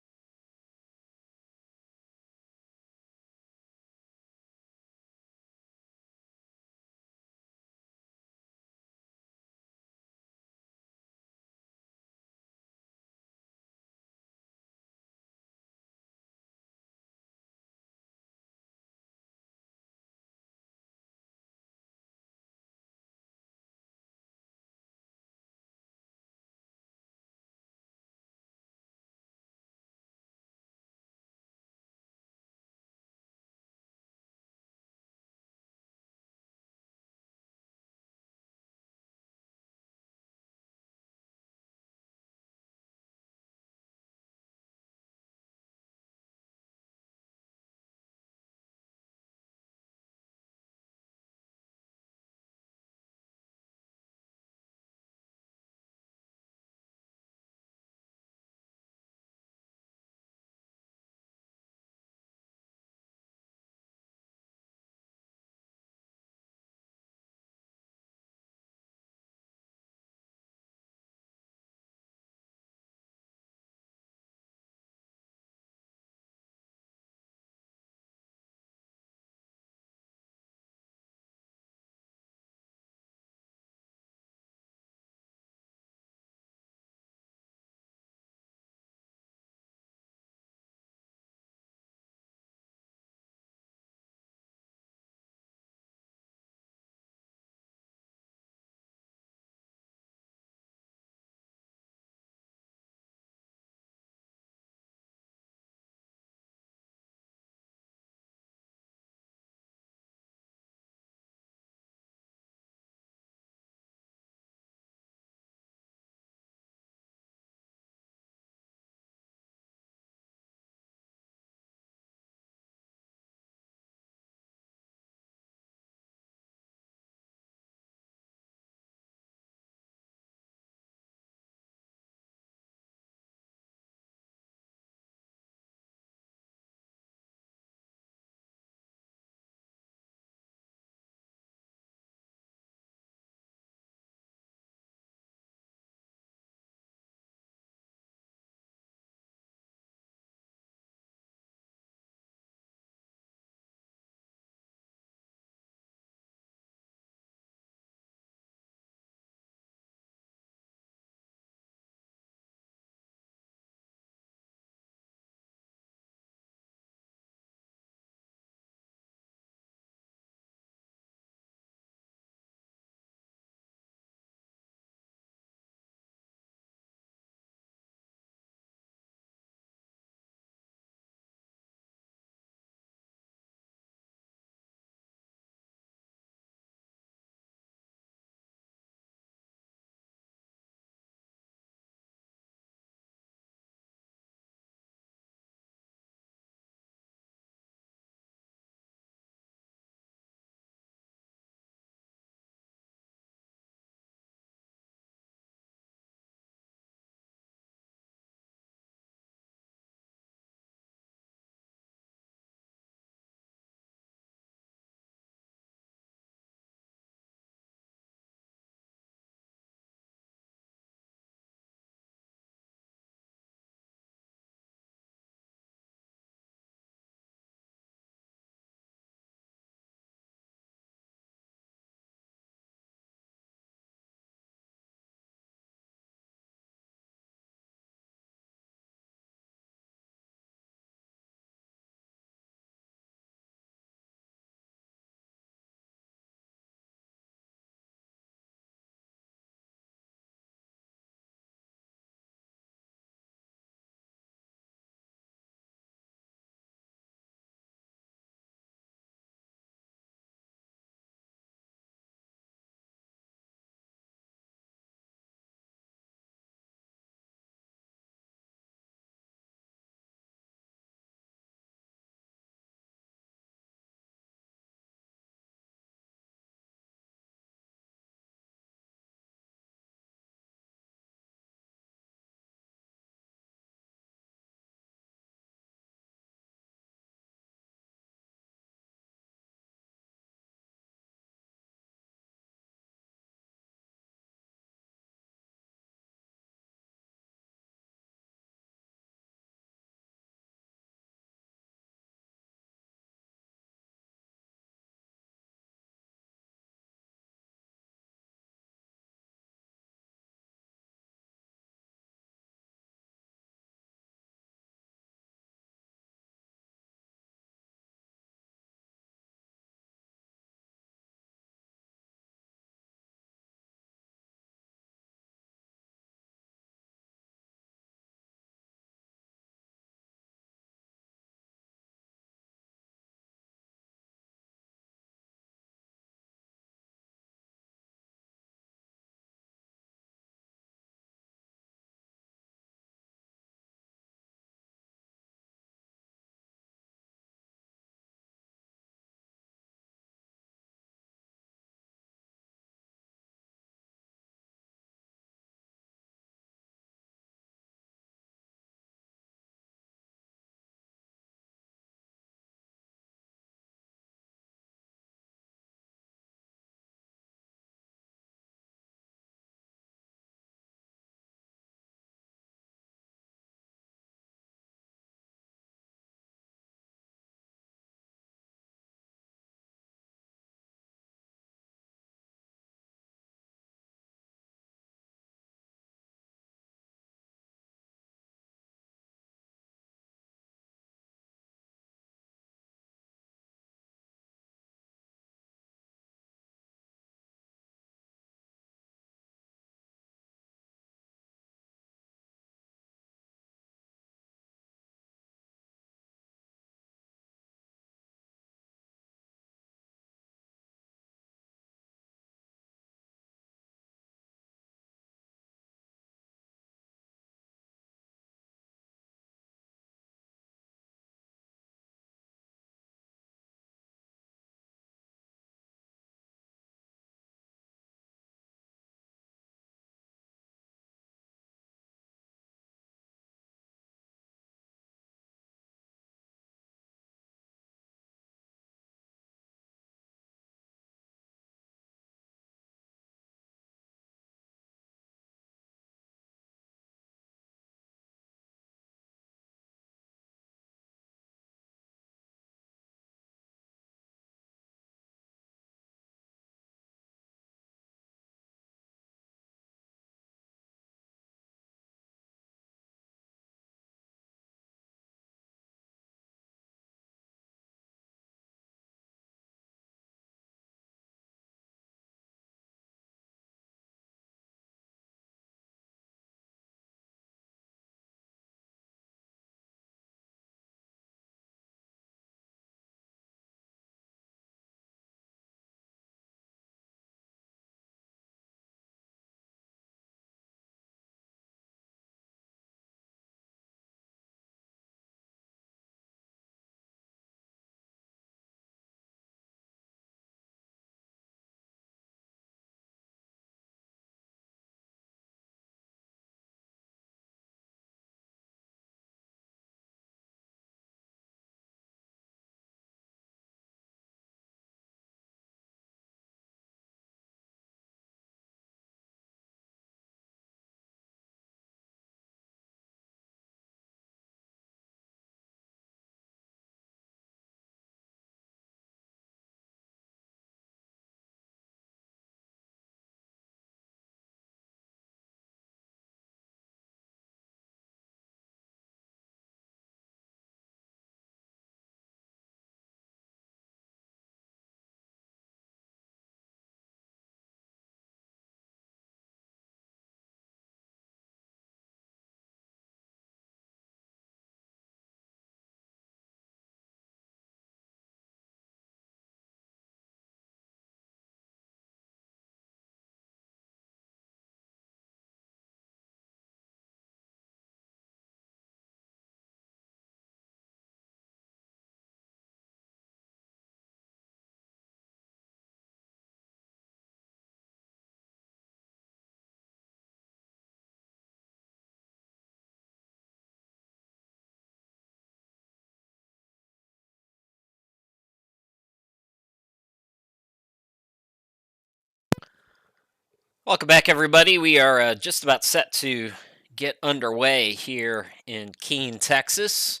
Welcome back, everybody. We are just about set to get underway here in Keene, Texas.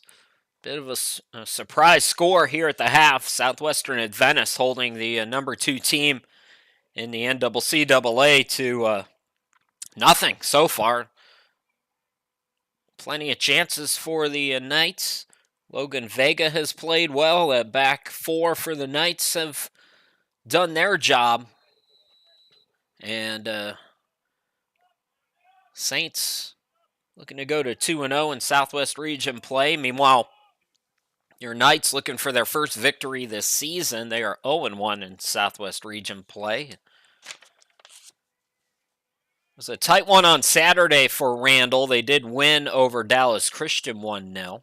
Bit of a surprise score here at the half. Southwestern Adventist holding the number 2 team in the NCCAA to nothing so far. Plenty of chances for the Knights. Logan Vega has played well. Back 4 for the Knights have done their job. And Saints looking to go to 2-0 in Southwest Region play. Meanwhile, your Knights looking for their first victory this season. They are 0-1 in Southwest Region play. It was a tight one on Saturday for Randall. They did win over Dallas Christian 1-0.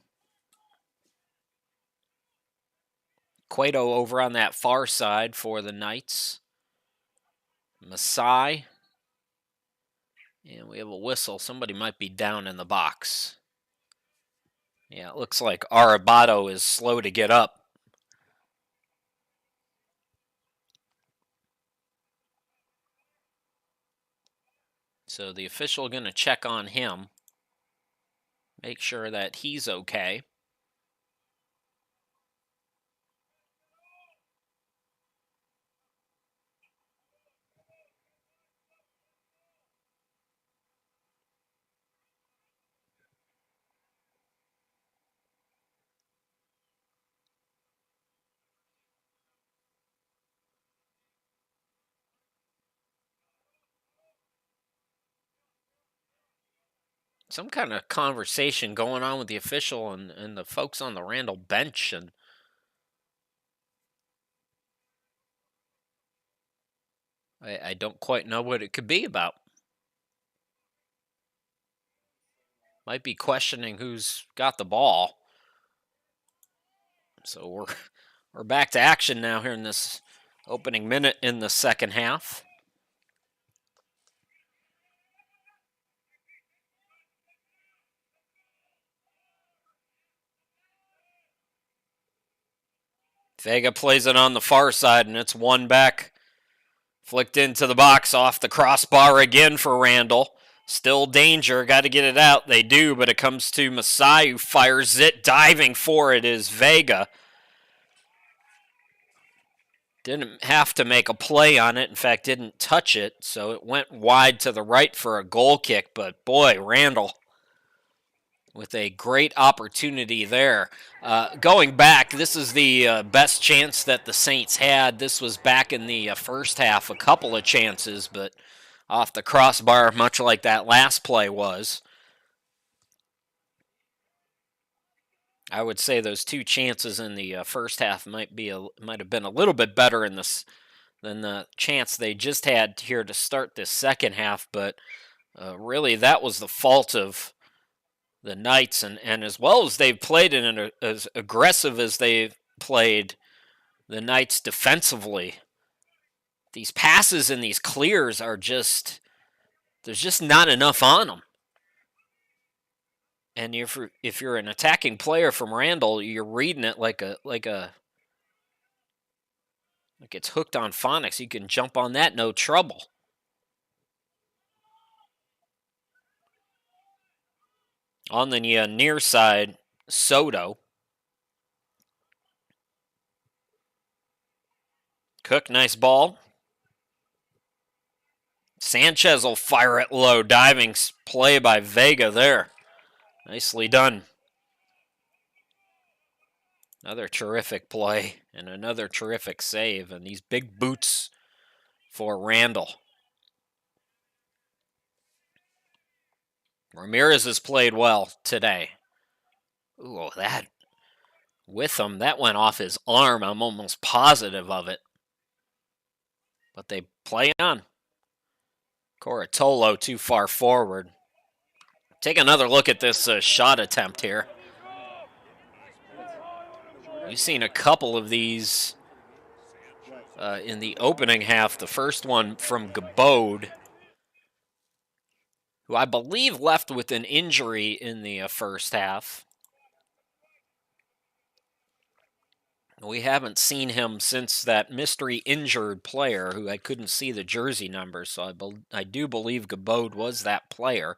Cueto over on that far side for the Knights. Masai. And we have a whistle. Somebody might be down in the box. Yeah, it looks like Arabato is slow to get up. So the official going to check on him. Make sure that he's okay. Some kind of conversation going on with the official and the folks on the Randall bench, and I don't quite know what it could be about. Might be questioning who's got the ball. So we're back to action now here in this opening minute in the second half. Vega plays it on the far side, and it's one back. Flicked into the box off the crossbar again for Randall. Still danger, got to get it out. They do, but it comes to Masai, who fires it. Diving for it is Vega. Didn't have to make a play on it. In fact, didn't touch it, so it went wide to the right for a goal kick. But boy, Randall with a great opportunity there. Going back, this is the best chance that the Saints had. This was back in the first half, a couple of chances, but off the crossbar, much like that last play was. I would say those two chances in the first half might have been a little bit better in this than the chance they just had here to start this second half, but really that was the fault of the Knights, and as well as they've played and as aggressive as they've played, the Knights defensively, these passes and these clears are just, there's just not enough on them. And if you're an attacking player from Randall, you're reading it like it's hooked on phonics. You can jump on that, no trouble. On the near side, Soto. Cook, nice ball. Sanchez will fire it low. Diving play by Vega there. Nicely done. Another terrific play and another terrific save. And these big boots for Randall. Ramirez has played well today. Ooh, that with him, that went off his arm. I'm almost positive of it. But they play on. Coratolo too far forward. Take another look at this shot attempt here. We've seen a couple of these in the opening half. The first one from Gabode, who I believe left with an injury in the first half. We haven't seen him since that mystery injured player who I couldn't see the jersey number, so I do believe Gabode was that player.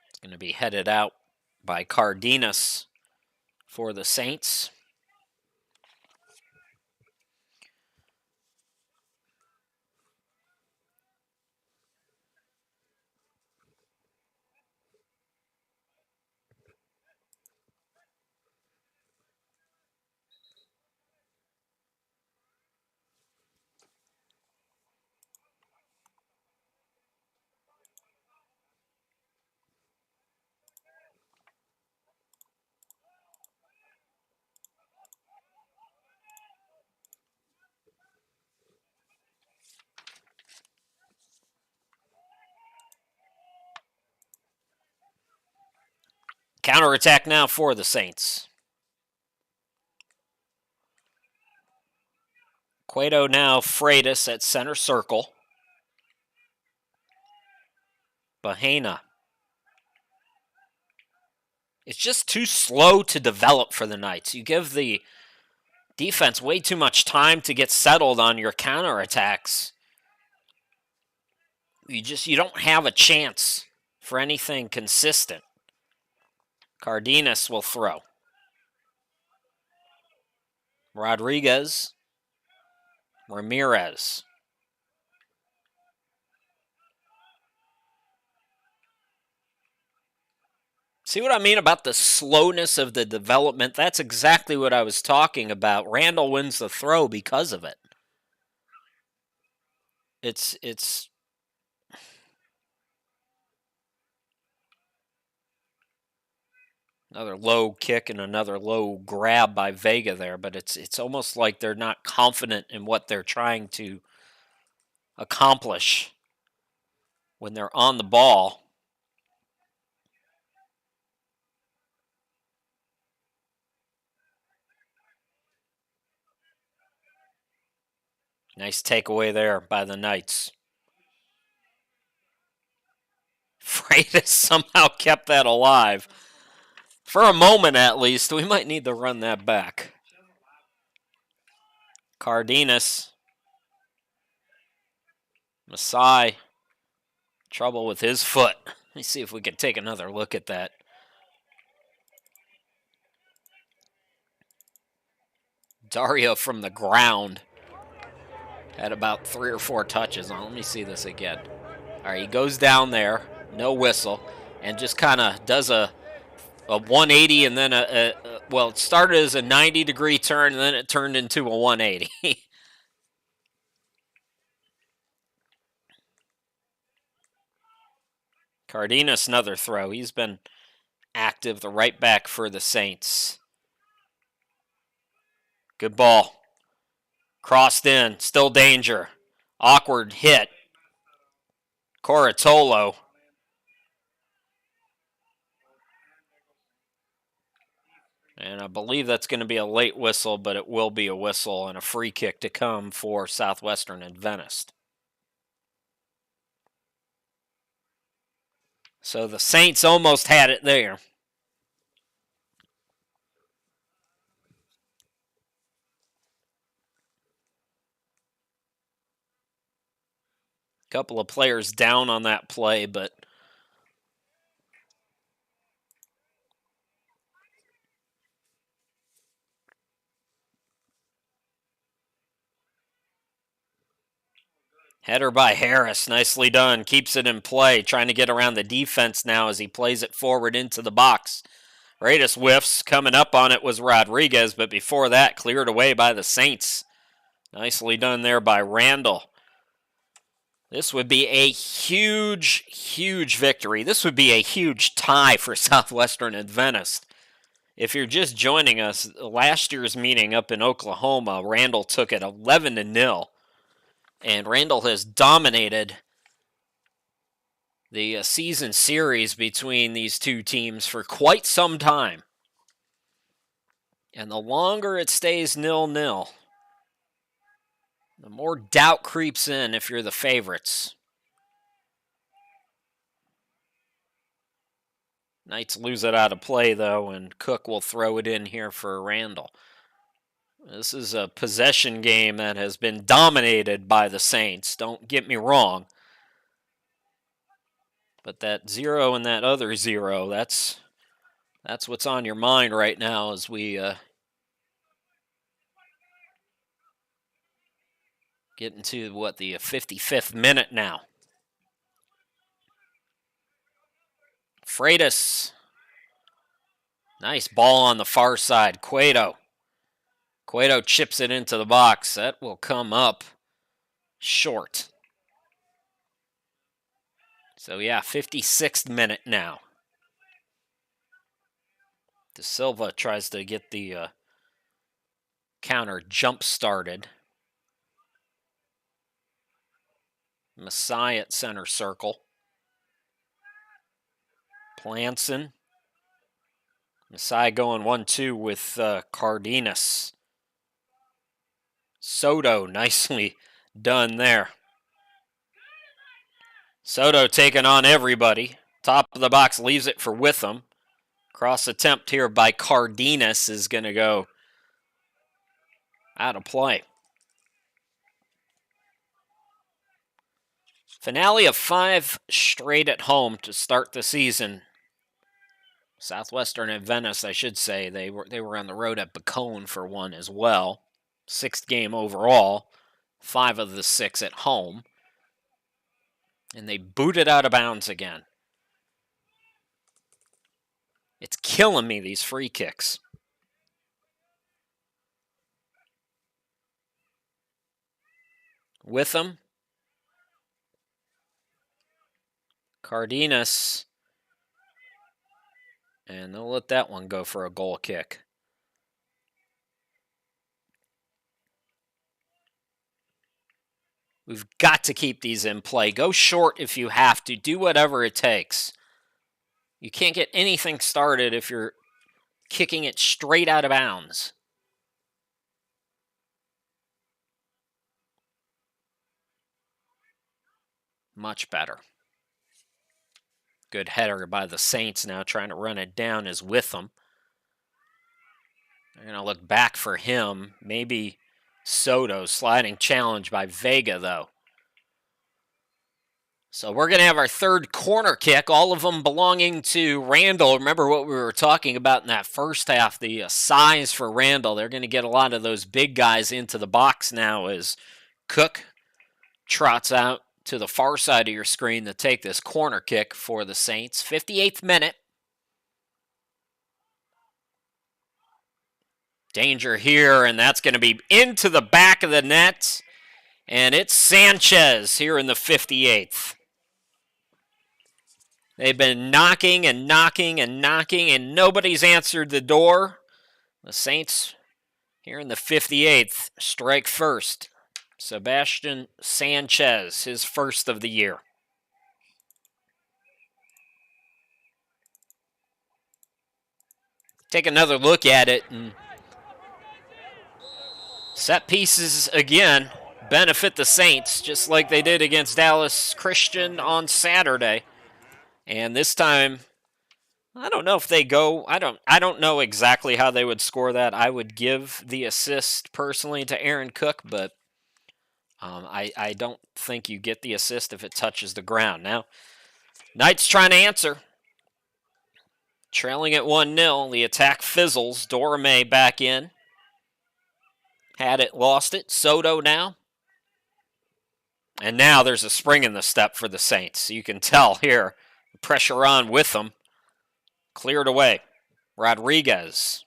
It's going to be headed out by Cardenas for the Saints. Counterattack now for the Saints. Cueto now Freitas at center circle. Bahena. It's just too slow to develop for the Knights. You give the defense way too much time to get settled on your counterattacks. You don't have a chance for anything consistent. Cardenas will throw. Rodriguez. Ramirez. See what I mean about the slowness of the development? That's exactly what I was talking about. Randall wins the throw because of it. It's another low kick and another low grab by Vega there, but it's almost like they're not confident in what they're trying to accomplish when they're on the ball. Nice takeaway there by the Knights. Freitas somehow kept that alive. For a moment at least, we might need to run that back. Cardenas. Masai. Trouble with his foot. Let me see if we can take another look at that. Dario from the ground had about 3 or 4 touches on. Let me see this again. All right, he goes down there, no whistle, and just kind of does a 180 and then well, it started as a 90-degree turn and then it turned into a 180. Cardenas, another throw. He's been active, the right back for the Saints. Good ball. Crossed in, still danger. Awkward hit. Coratolo. And I believe that's going to be a late whistle, but it will be a whistle and a free kick to come for Southwestern Adventist. So the Saints almost had it there. Couple of players down on that play, but header by Harris, nicely done. Keeps it in play, trying to get around the defense now as he plays it forward into the box. Greatest whiffs coming up on it was Rodriguez, but before that, cleared away by the Saints. Nicely done there by Randall. This would be a huge, huge victory. This would be a huge tie for Southwestern Adventist. If you're just joining us, last year's meeting up in Oklahoma, Randall took it 11-0. And Randall has dominated the season series between these two teams for quite some time. And the longer it stays 0-0, the more doubt creeps in if you're the favorites. Knights lose it out of play, though, and Cook will throw it in here for Randall. This is a possession game that has been dominated by the Saints. Don't get me wrong. But that 0 and that other 0, that's what's on your mind right now as we get into, the 55th minute now. Freitas. Nice ball on the far side. Cueto chips it into the box. That will come up short. So, yeah, 56th minute now. De Silva tries to get the counter jump started. Masai at center circle. Planson. Masai going 1-2 with Cardenas. Soto nicely done there. Soto taking on everybody. Top of the box leaves it for Witham. Cross attempt here by Cardenas is going to go out of play. Finale of 5 straight at home to start the season. Southwestern Adventist, I should say. They were on the road at Bacone for one as well. 6th game overall. 5 of the 6 at home. And they booted out of bounds again. It's killing me, these free kicks. Witham. Cardenas. And they'll let that one go for a goal kick. We've got to keep these in play. Go short if you have to. Do whatever it takes. You can't get anything started if you're kicking it straight out of bounds. Much better. Good header by the Saints now, trying to run it down is Witham. They're going to look back for him. Maybe Soto. Sliding challenge by Vega, though. So we're going to have our 3rd corner kick, all of them belonging to Randall. Remember what we were talking about in that first half, the size for Randall. They're going to get a lot of those big guys into the box now as Cook trots out to the far side of your screen to take this corner kick for the Saints. 58th minute. Danger here, and that's going to be into the back of the net. And it's Sanchez here in the 58th. They've been knocking and knocking and knocking, and nobody's answered the door. The Saints here in the 58th strike first. Sebastian Sanchez, his first of the year. Take another look at it, and set pieces again benefit the Saints, just like they did against Dallas Christian on Saturday. And this time, I don't know if they go. I don't know exactly how they would score that. I would give the assist personally to Aaron Cook, but I don't think you get the assist if it touches the ground. Now, Knights trying to answer. Trailing at 1-0. The attack fizzles. Dorame back in. Had it, lost it. Soto now. And now there's a spring in the step for the Saints. You can tell here. Pressure on with them. Cleared away. Rodriguez.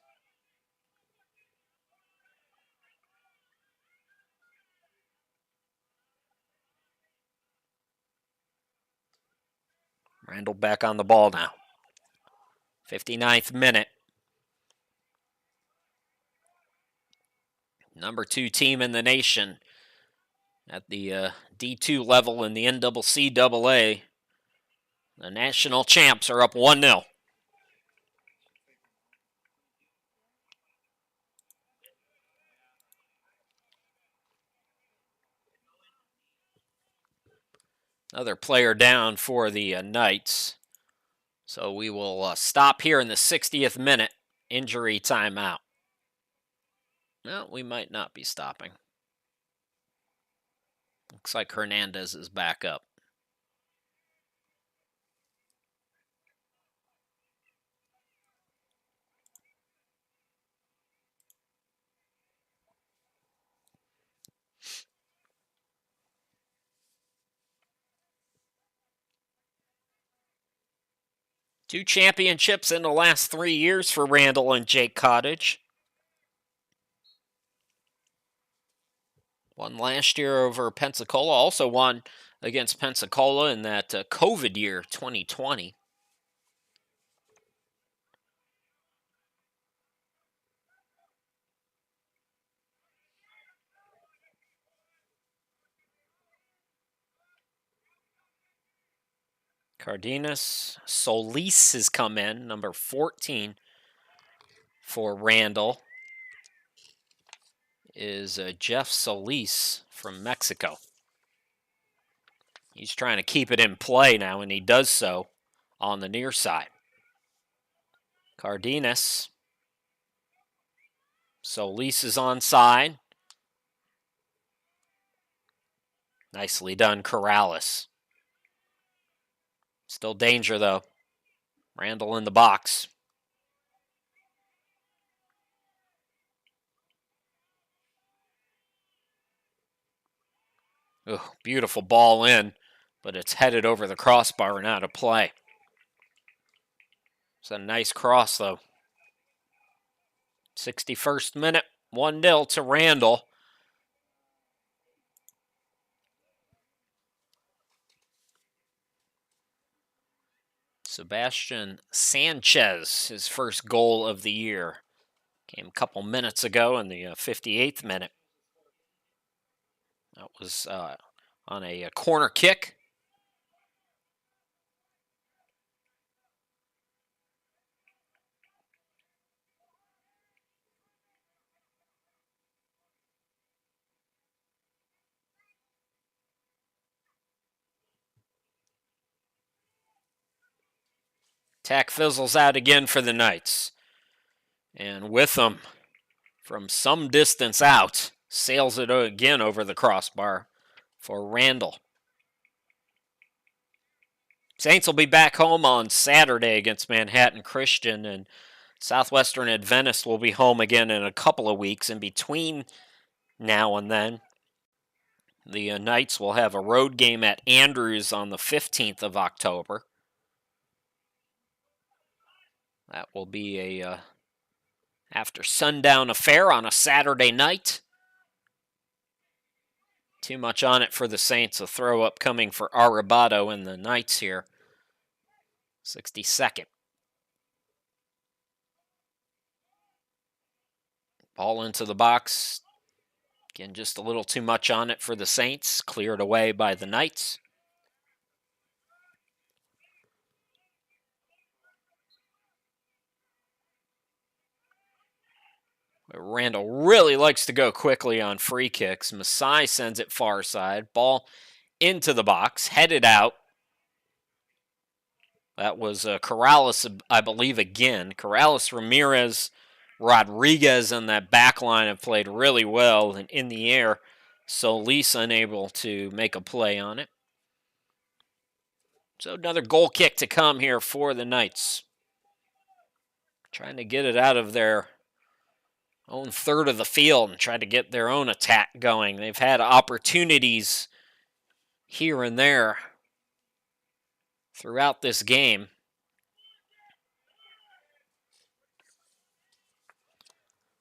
Randall back on the ball now. 59th minute. Number 2 team in the nation at the D2 level in the NCAA. The national champs are up 1-0. Another player down for the Knights. So we will stop here in the 60th minute. Injury timeout. No, we might not be stopping. Looks like Hernandez is back up. Two championships in the last 3 years for Randall and Jake Cottage. Won last year over Pensacola. Also won against Pensacola in that COVID year, 2020. Cardenas. Solis has come in, number 14 for Randall. Is Jeff Solis from Mexico. He's trying to keep it in play now, and he does so on the near side. Cardenas. Solis is onside. Nicely done, Corrales. Still danger, though. Randall in the box. Ooh, beautiful ball in, but it's headed over the crossbar and out of play. It's a nice cross, though. 61st minute, 1-0 to Randall. Sebastian Sanchez, his first goal of the year. Came a couple minutes ago in the 58th minute. That was on a corner kick. Tack fizzles out again for the Knights. And with them, from some distance out, sails it again over the crossbar for Randall. Saints will be back home on Saturday against Manhattan Christian, and Southwestern Adventist will be home again in a couple of weeks. In between now and then, the Knights will have a road game at Andrews on the 15th of October. That will be a after sundown affair on a Saturday night. Too much on it for the Saints. A throw up coming for Arabato and the Knights here. 62nd. Ball into the box. Again, just a little too much on it for the Saints. Cleared away by the Knights. Randall really likes to go quickly on free kicks. Masai sends it far side. Ball into the box, headed out. That was Corrales, I believe, again. Corrales, Ramirez, Rodriguez on that back line have played really well. And in the air, Solis unable to make a play on it. So another goal kick to come here for the Knights. Trying to get it out of their own third of the field and try to get their own attack going. They've had opportunities here and there throughout this game.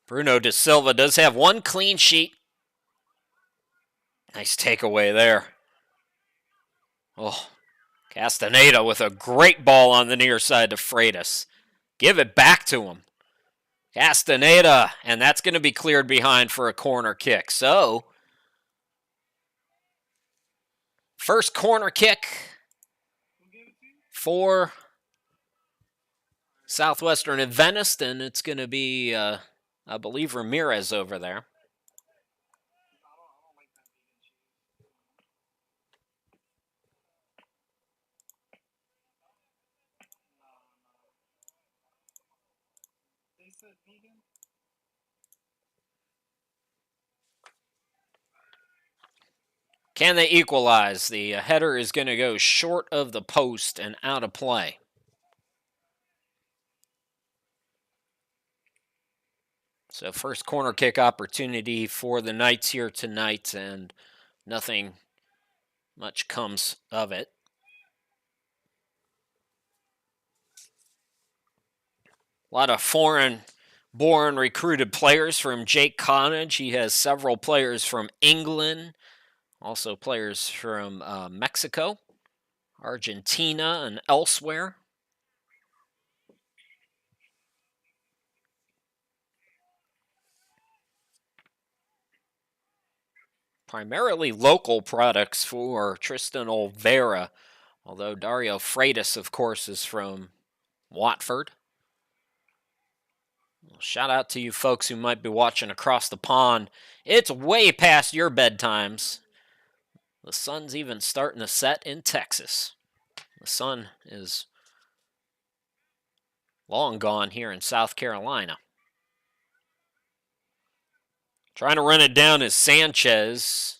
Bruno De Silva does have one clean sheet. Nice takeaway there. Oh, Castaneda with a great ball on the near side to Freitas. Give it back to him. Castaneda, and that's going to be cleared behind for a corner kick. So, first corner kick for Southwestern Adventist, and it's going to be, I believe, Ramirez over there. Can they equalize? The header is going to go short of the post and out of play. So first corner kick opportunity for the Knights here tonight, and nothing much comes of it. A lot of foreign-born recruited players from Jake Connage. He has several players from England, also players from Mexico, Argentina, and elsewhere. Primarily local products for Tristan Olvera, although Dario Freitas, of course, is from Watford. Well, shout out to you folks who might be watching across the pond. It's way past your bedtimes. The sun's even starting to set in Texas. The sun is long gone here in South Carolina. Trying to run it down is Sanchez.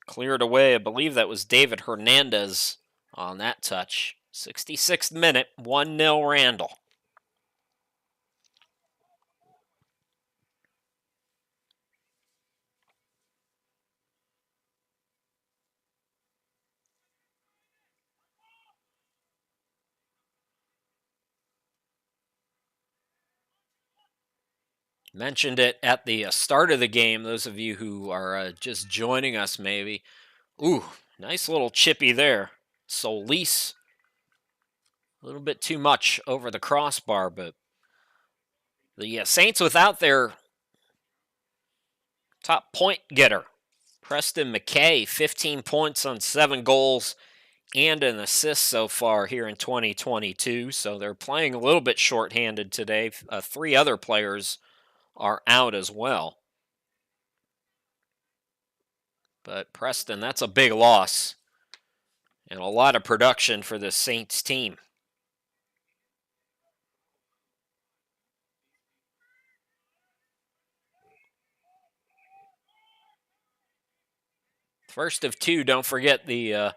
Cleared away. I believe that was David Hernandez on that touch. 66th minute, 1-0 Randall. Mentioned it at the start of the game, those of you who are just joining us maybe. Ooh, nice little chippy there. Solis, a little bit too much over the crossbar, but the Saints without their top point getter, Preston McKay, 15 points on 7 goals and an assist so far here in 2022. So they're playing a little bit shorthanded today. 3 other players are out as well. But Preston, that's a big loss. And a lot of production for the Saints team. First of 2, don't forget the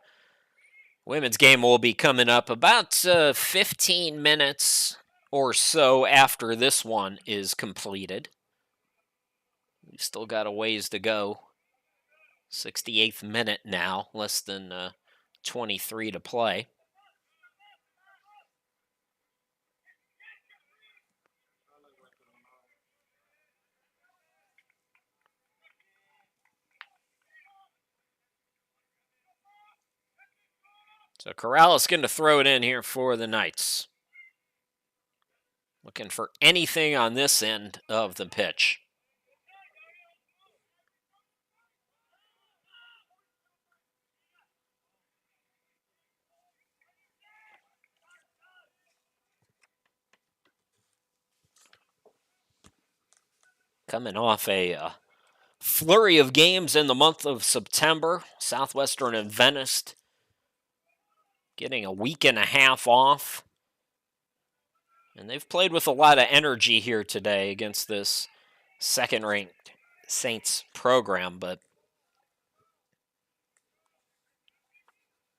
women's game will be coming up about 15 minutes or so after this one is completed. We've still got a ways to go. 68th minute now, less than 23 to play. So Corrales going to throw it in here for the Knights. Looking for anything on this end of the pitch. Coming off a flurry of games in the month of September. Southwestern and Venice getting a week and a half off. And they've played with a lot of energy here today against this second-ranked Saints program. But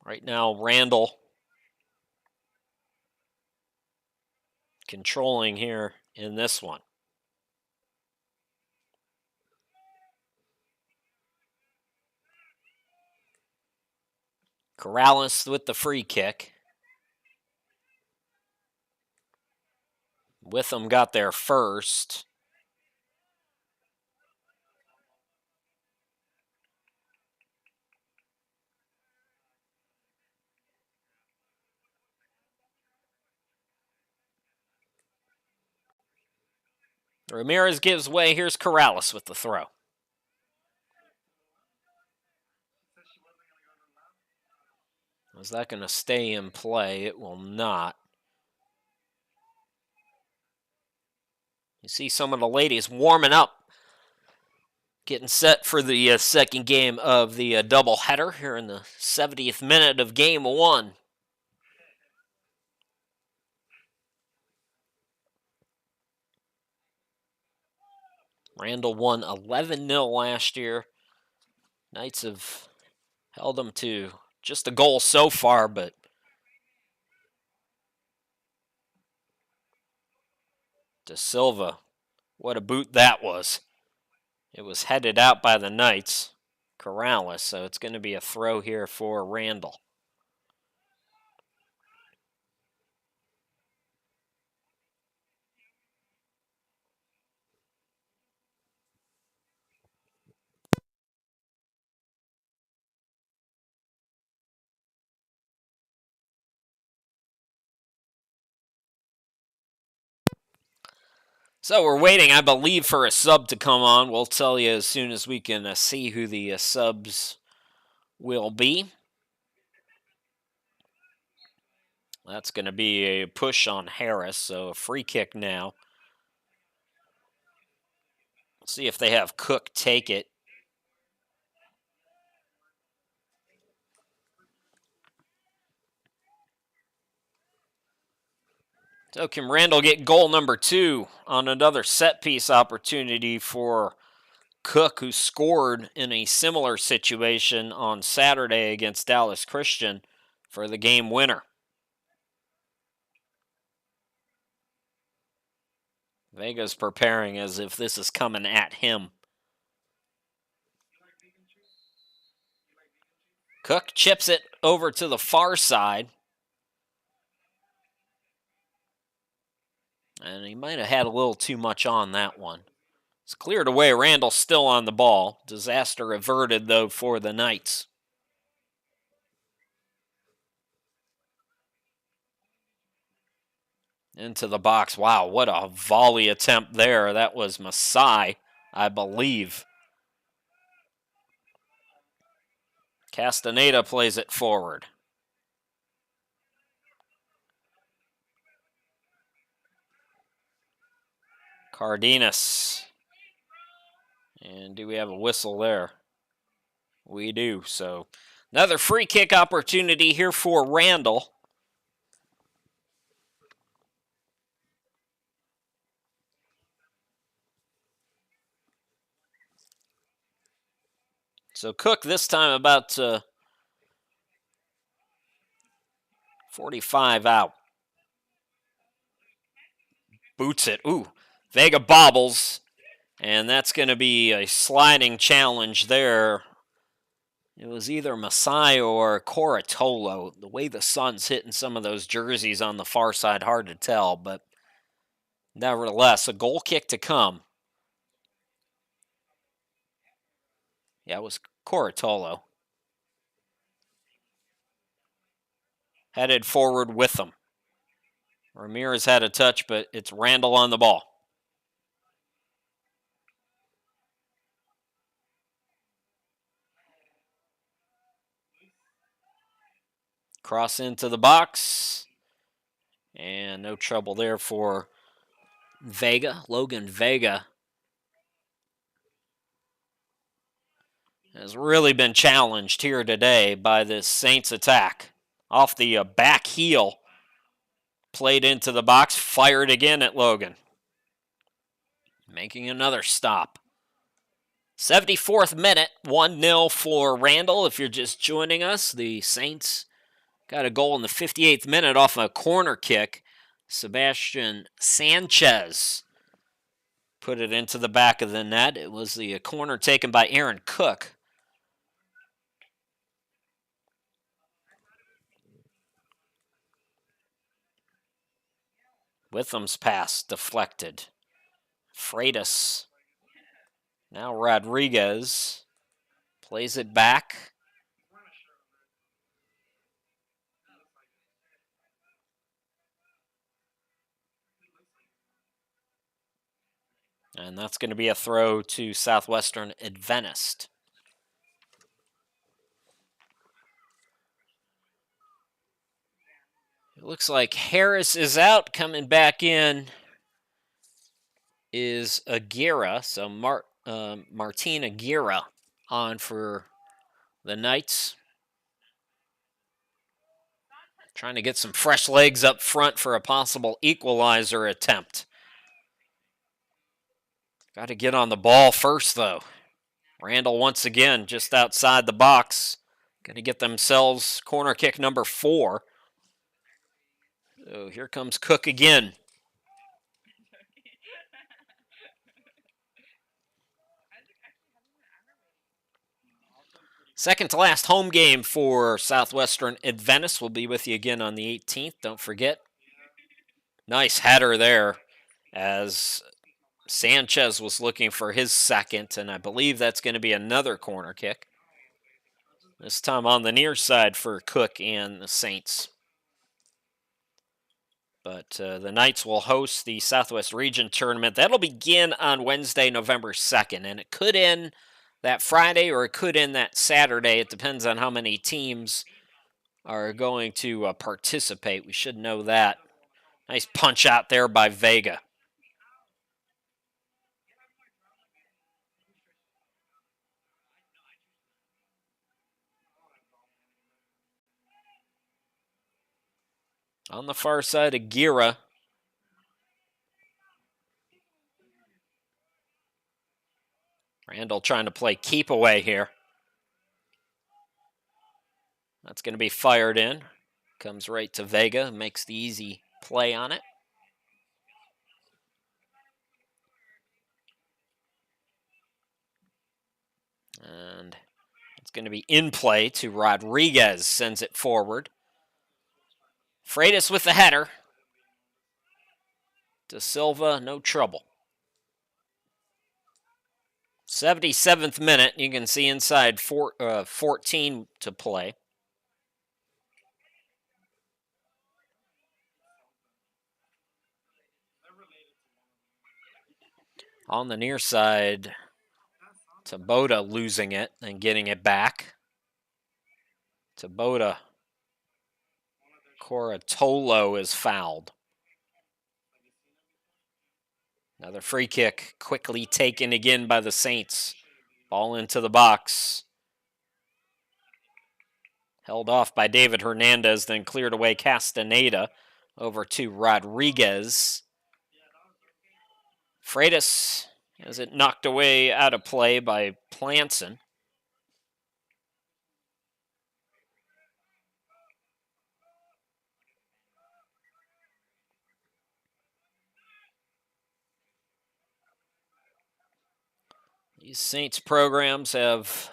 right now, Randall controlling here in this one. Corrales with the free kick. Witham got there first. Ramirez gives way. Here's Corrales with the throw. Is that going to stay in play? It will not. You see some of the ladies warming up, getting set for the second game of the doubleheader here in the 70th minute of Game 1. Randall won 11-0 last year. Knights have held them to just a goal so far, but De Silva, what a boot that was. It was headed out by the Knights. Corrales, so it's going to be a throw here for Randall. So we're waiting, I believe, for a sub to come on. We'll tell you as soon as we can see who the subs will be. That's going to be a push on Harris, so a free kick now. Let's see if they have Cook take it. So can Randall get goal number 2 on another set piece opportunity for Cook, who scored in a similar situation on Saturday against Dallas Christian for the game winner? Vega's preparing as if this is coming at him. Cook chips it over to the far side. And he might have had a little too much on that one. It's cleared away. Randall still on the ball. Disaster averted, though, for the Knights. Into the box. Wow, what a volley attempt there. That was Masai, I believe. Castaneda plays it forward. Cardenas. And do we have a whistle there? We do. So another free kick opportunity here for Randall. So Cook this time about 45 out. Boots it. Ooh, Vega bobbles. And that's going to be a sliding challenge there. It was either Masai or Coratolo. The way the sun's hitting some of those jerseys on the far side, hard to tell. But nevertheless, a goal kick to come. Yeah, it was Coratolo. Headed forward with them. Ramirez had a touch, but it's Randall on the ball. Cross into the box. And no trouble there for Vega. Logan Vega has really been challenged here today by this Saints attack. Off the back heel. Played into the box. Fired again at Logan. Making another stop. 74th minute. 1-0 for Randall. If you're just joining us, the Saints got a goal in the 58th minute off a corner kick. Sebastian Sanchez put it into the back of the net. It was the corner taken by Aaron Cook. Witham's pass deflected. Freitas. Now Rodriguez plays it back. And that's going to be a throw to Southwestern Adventist. It looks like Harris is out. Coming back in is Aguirre. So Martin Aguirre on for the Knights. Trying to get some fresh legs up front for a possible equalizer attempt. Got to get on the ball first, though. Randall once again just outside the box. Going to get themselves corner kick number 4. So here comes Cook again. Second to last home game for Southwestern Adventist. We'll be with you again on the 18th. Don't forget. Nice header there as Sanchez was looking for his second, and I believe that's going to be another corner kick. This time on the near side for Cook and the Saints. But the Knights will host the Southwest Region Tournament. That'll begin on Wednesday, November 2nd, and it could end that Friday or it could end that Saturday. It depends on how many teams are going to participate. We should know that. Nice punch out there by Vega. On the far side, Aguirre. Randall trying to play keep away here. That's going to be fired in. Comes right to Vega, makes the easy play on it. And it's going to be in play to Rodriguez, sends it forward. Freitas with the header. De Silva, no trouble. 77th minute, you can see inside 14 to play. On the near side, Taboda losing it and getting it back. Taboda. Coratolo is fouled. Another free kick, quickly taken again by the Saints. Ball into the box. Held off by David Hernandez, then cleared away Castaneda over to Rodriguez. Freitas has it knocked away out of play by Planson. These Saints programs have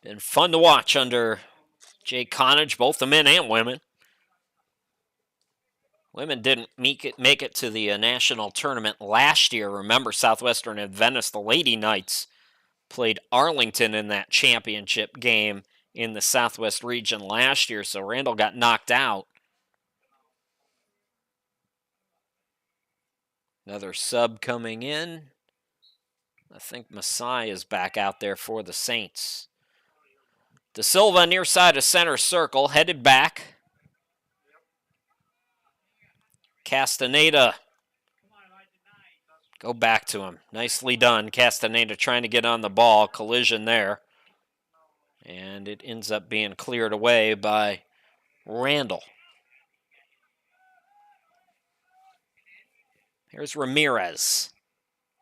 been fun to watch under Jay Connage, both the men and women. Women didn't make it to the national tournament last year. Remember, Southwestern Adventist, the Lady Knights, played Arlington in that championship game in the Southwest region last year, so Randall got knocked out. Another sub coming in. I think Masai is back out there for the Saints. De Silva near side of center circle, headed back. Castaneda. Go back to him. Nicely done. Castaneda trying to get on the ball. Collision there. And it ends up being cleared away by Randall. Here's Ramirez.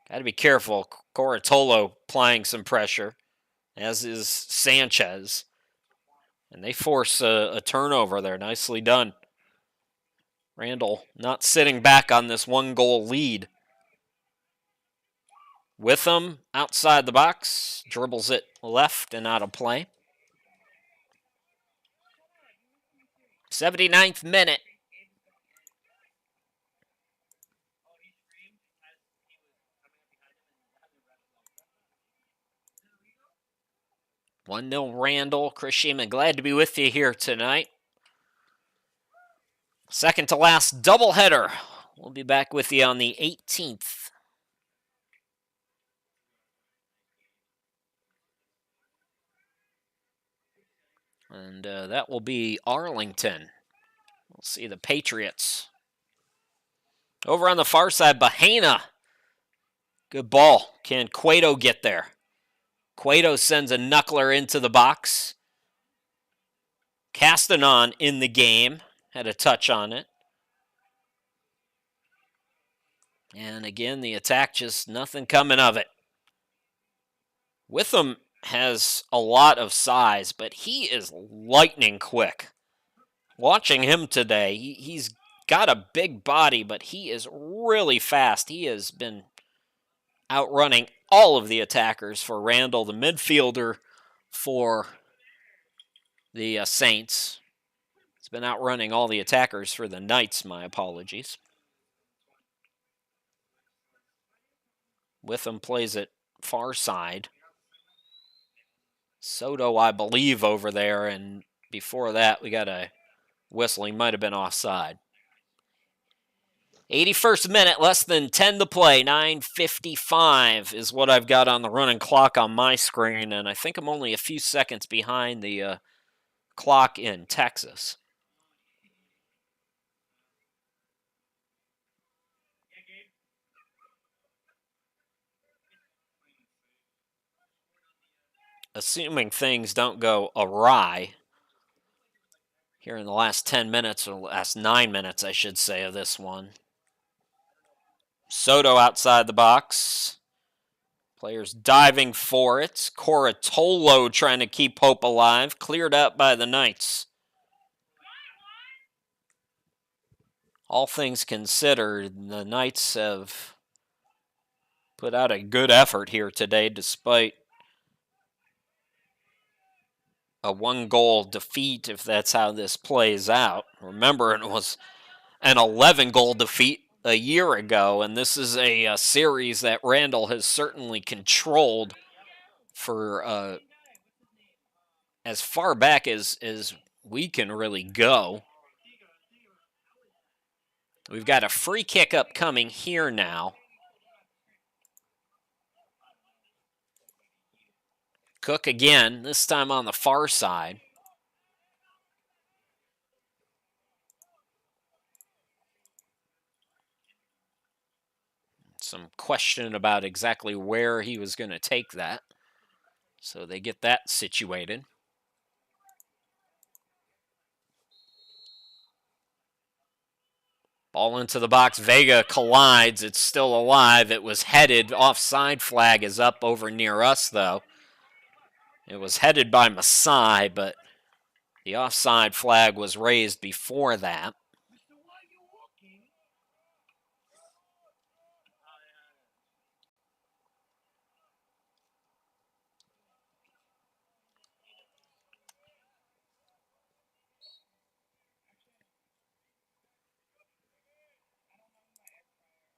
Got to be careful. Coratolo applying some pressure, as is Sanchez. And they force a turnover there. Nicely done. Randall not sitting back on this 1-goal lead. Witham outside the box. Dribbles it left and out of play. 79th minute. One 0 Randall. Chris Sheeman, glad to be with you here tonight. Second to last doubleheader. We'll be back with you on the 18th. And that will be Arlington. We'll see the Patriots. Over on the far side, Bahena. Good ball. Can Cueto get there? Cueto sends a knuckler into the box. Castanon in the game. Had a touch on it. And again, the attack, just nothing coming of it. Witham has a lot of size, but he is lightning quick. Watching him today, he's got a big body, but he is really fast. He has been outrunning all of the attackers for Randall, the midfielder for the Saints. He's been outrunning all the attackers for the Knights, my apologies. Witham plays it far side. Soto, I believe, over there, and before that, we got a whistle. He might have been offside. 81st minute, less than 10 to play. 9:55 is what I've got on the running clock on my screen, and I think I'm only a few seconds behind the clock in Texas. Assuming things don't go awry here in the last 10 minutes, or last 9 minutes, I should say, of this one. Soto outside the box. Players diving for it. Corotolo trying to keep hope alive. Cleared up by the Knights. All things considered, the Knights have put out a good effort here today despite a 1-goal defeat, if that's how this plays out. Remember, it was an 11-goal defeat a year ago, and this is a series that Randall has certainly controlled for as far back as we can really go. We've got a free kick upcoming here now. Cook again, this time on the far side. Some question about exactly where he was going to take that. So they get that situated. Ball into the box. Vega collides. It's still alive. It was headed. Offside flag is up over near us, though. It was headed by Masai, but the offside flag was raised before that.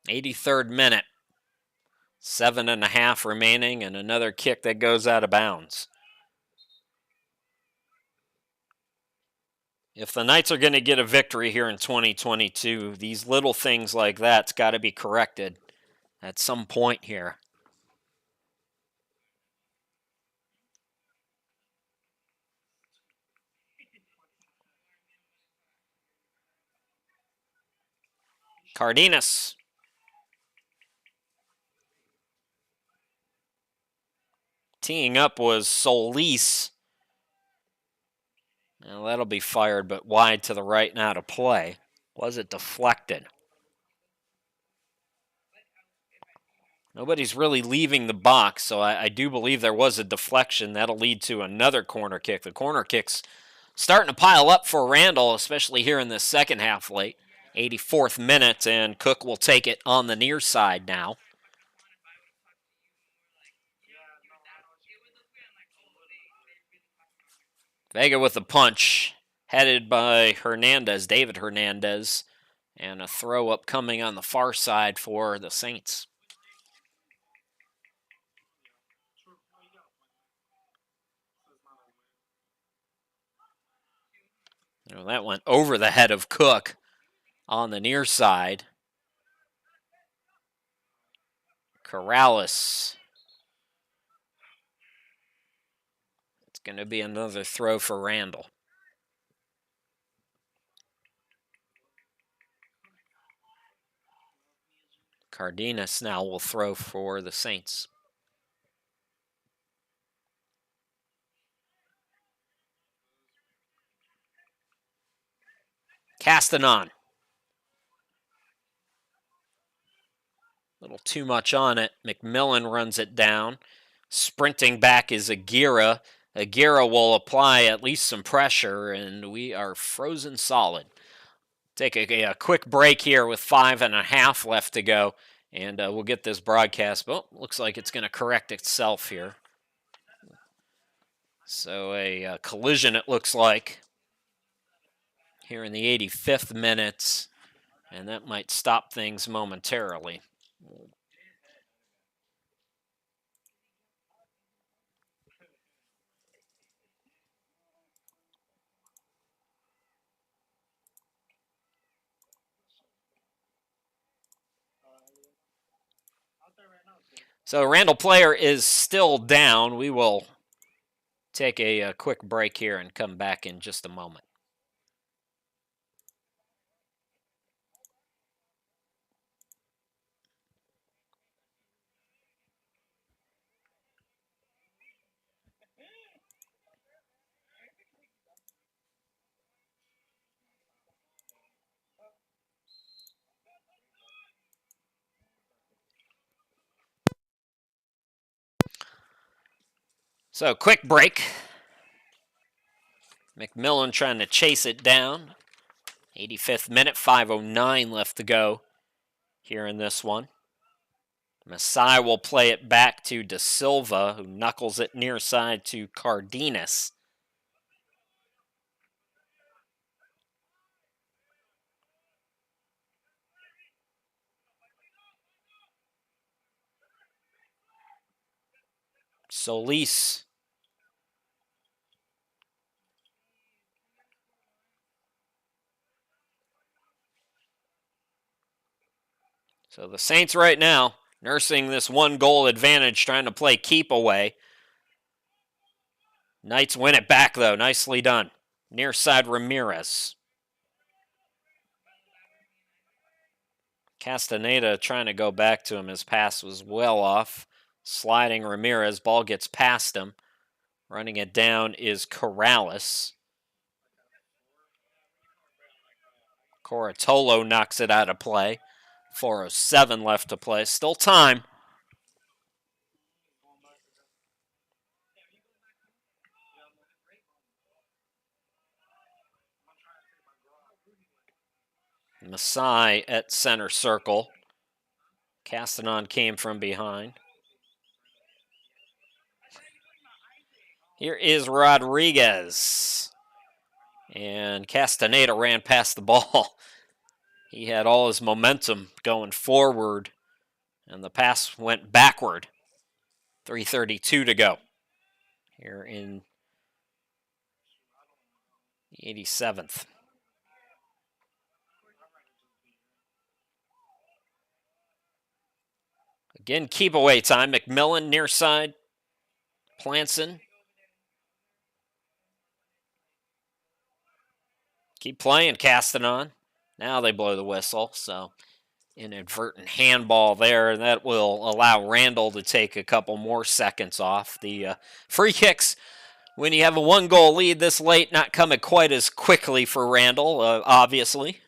'83rd minute. 7.5 remaining, and another kick that goes out of bounds. If the Knights are going to get a victory here in 2022, these little things like that's got to be corrected at some point here. Cardenas. Teeing up was Solis. Now that'll be fired, but wide to the right now to play. Was it deflected? Nobody's really leaving the box, so I do believe there was a deflection. That'll lead to another corner kick. The corner kick's starting to pile up for Randall, especially here in the second half late. 84th minute, and Cook will take it on the near side now. Vega with a punch, headed by Hernandez, David Hernandez, and a throw up coming on the far side for the Saints. Well, that went over the head of Cook on the near side. Corrales. It's going to be another throw for Randall. Cardenas now will throw for the Saints. Castanon. little too much on it. McMillan runs it down. Sprinting back is Aguirre. Aguirre will apply at least some pressure, and we are frozen solid. Take a quick break here with 5.5 left to go, and we'll get this broadcast. Well, looks like it's going to correct itself here. So a collision, it looks like, here in the 85th minute, and that might stop things momentarily. So Randall player is still down. We will take a quick break here and come back in just a moment. So quick break. McMillan trying to chase it down. 85th minute, 5:09 left to go here in this one. Masai will play it back to De Silva, who knuckles it near side to Cardenas. Solis. So the Saints right now nursing this 1-goal advantage, trying to play keep away. Knights win it back, though. Nicely done. Near side Ramirez. Castaneda trying to go back to him. His pass was well off. Sliding Ramirez. Ball gets past him. Running it down is Corrales. Corotolo knocks it out of play. 4:07 left to play. Still time. Masai at center circle. Castanon came from behind. Here is Rodriguez. And Castaneda ran past the ball. He had all his momentum going forward, and the pass went backward. 3:32 to go here in the 87th. Again, keep away time. McMillan near side. Planson. Keep playing, Castanon. Now they blow the whistle, so inadvertent handball there. That will allow Randall to take a couple more seconds off. The free kicks, when you have a 1-goal lead this late, not coming quite as quickly for Randall, obviously.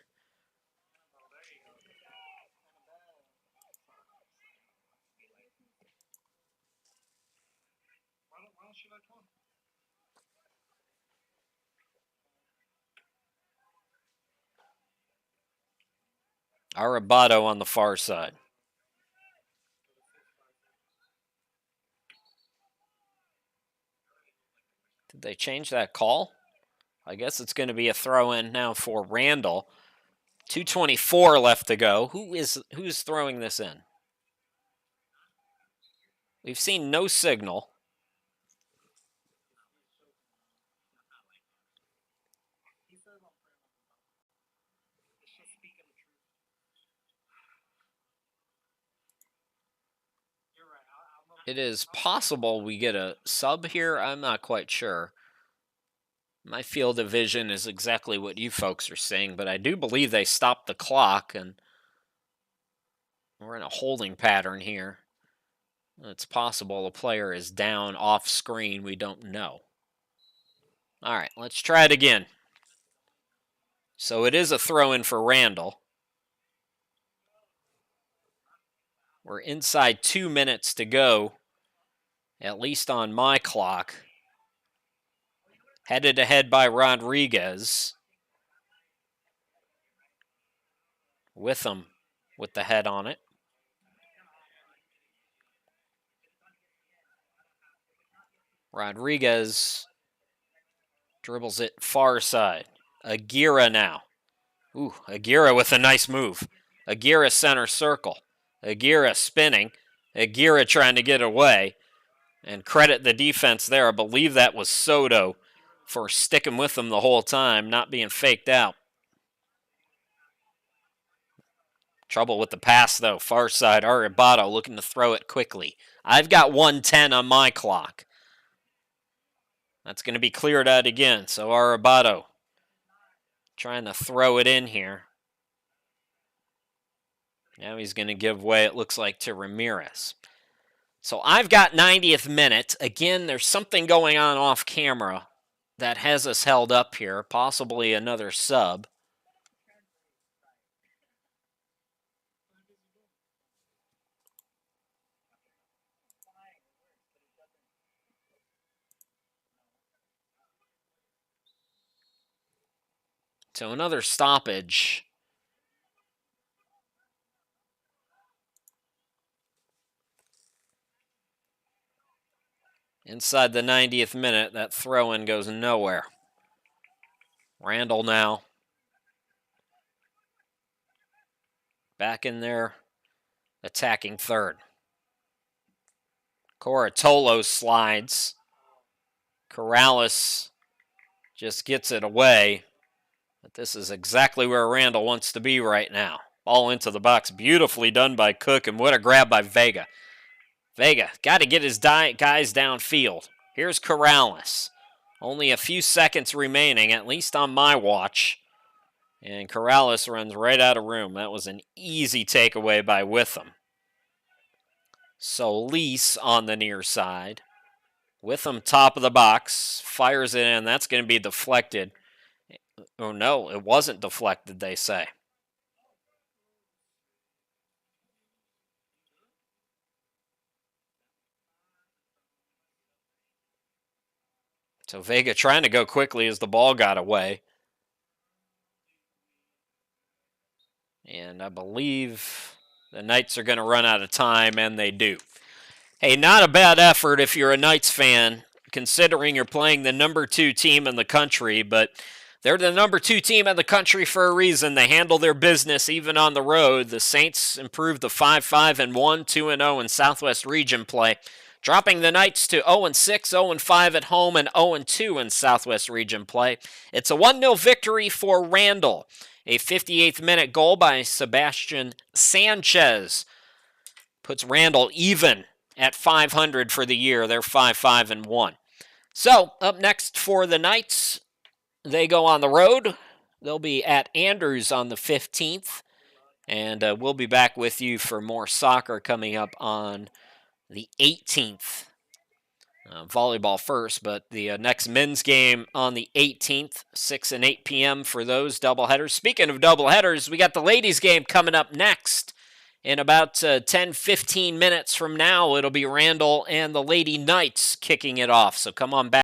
Arabato on the far side. Did they change that call? I guess it's going to be a throw-in now for Randall. 2:24 left to go. Who's throwing this in? We've seen no signal. It is possible we get a sub here. I'm not quite sure. My field of vision is exactly what you folks are saying, but I do believe they stopped the clock, and we're in a holding pattern here. It's possible a player is down off screen. We don't know. All right, let's try it again. So it is a throw-in for Randall. We're inside 2 minutes to go, at least on my clock. Headed ahead by Rodriguez. Witham with the head on it. Rodriguez dribbles it far side. Aguirre now. Ooh, Aguirre with a nice move. Aguirre center circle. Aguirre spinning. Aguirre trying to get away. And credit the defense there. I believe that was Soto for sticking with them the whole time, not being faked out. Trouble with the pass, though. Far side, Arribato looking to throw it quickly. I've got 1:10 on my clock. That's going to be cleared out again. So Arribato trying to throw it in here. Now he's going to give way, it looks like, to Ramirez. So I've got 90th minute. Again, there's something going on off camera that has us held up here, possibly another sub. So another stoppage. Inside the 90th minute, that throw-in goes nowhere. Randall now. Back in there, attacking third. Coratolo slides. Corrales just gets it away. But this is exactly where Randall wants to be right now. Ball into the box. Beautifully done by Cook, and what a grab by Vega. Vega got to get his guys downfield. Here's Corrales. Only a few seconds remaining, at least on my watch. And Corrales runs right out of room. That was an easy takeaway by Witham. Solis on the near side. Witham top of the box. Fires it in. That's going to be deflected. Oh, no, it wasn't deflected, they say. So Vega trying to go quickly as the ball got away. And I believe the Knights are going to run out of time, and they do. Hey, not a bad effort if you're a Knights fan, considering you're playing the number 2 team in the country, but they're the number 2 team in the country for a reason. They handle their business even on the road. The Saints improved to 5-5-1, 2-0 in Southwest Region play, dropping the Knights to 0-6, 0-5 at home, and 0-2 in Southwest Region play. It's a 1-0 victory for Randall. A 58th minute goal by Sebastian Sanchez puts Randall even at 500 for the year. They're 5-5-1. So, up next for the Knights, they go on the road. They'll be at Andrews on the 15th. And we'll be back with you for more soccer coming up on the 18th. Volleyball first, but the next men's game on the 18th, 6 and 8 p.m. for those doubleheaders. Speaking of doubleheaders, we got the ladies' game coming up next. In about 10-15 minutes from now, it'll be Randall and the Lady Knights kicking it off. So come on back.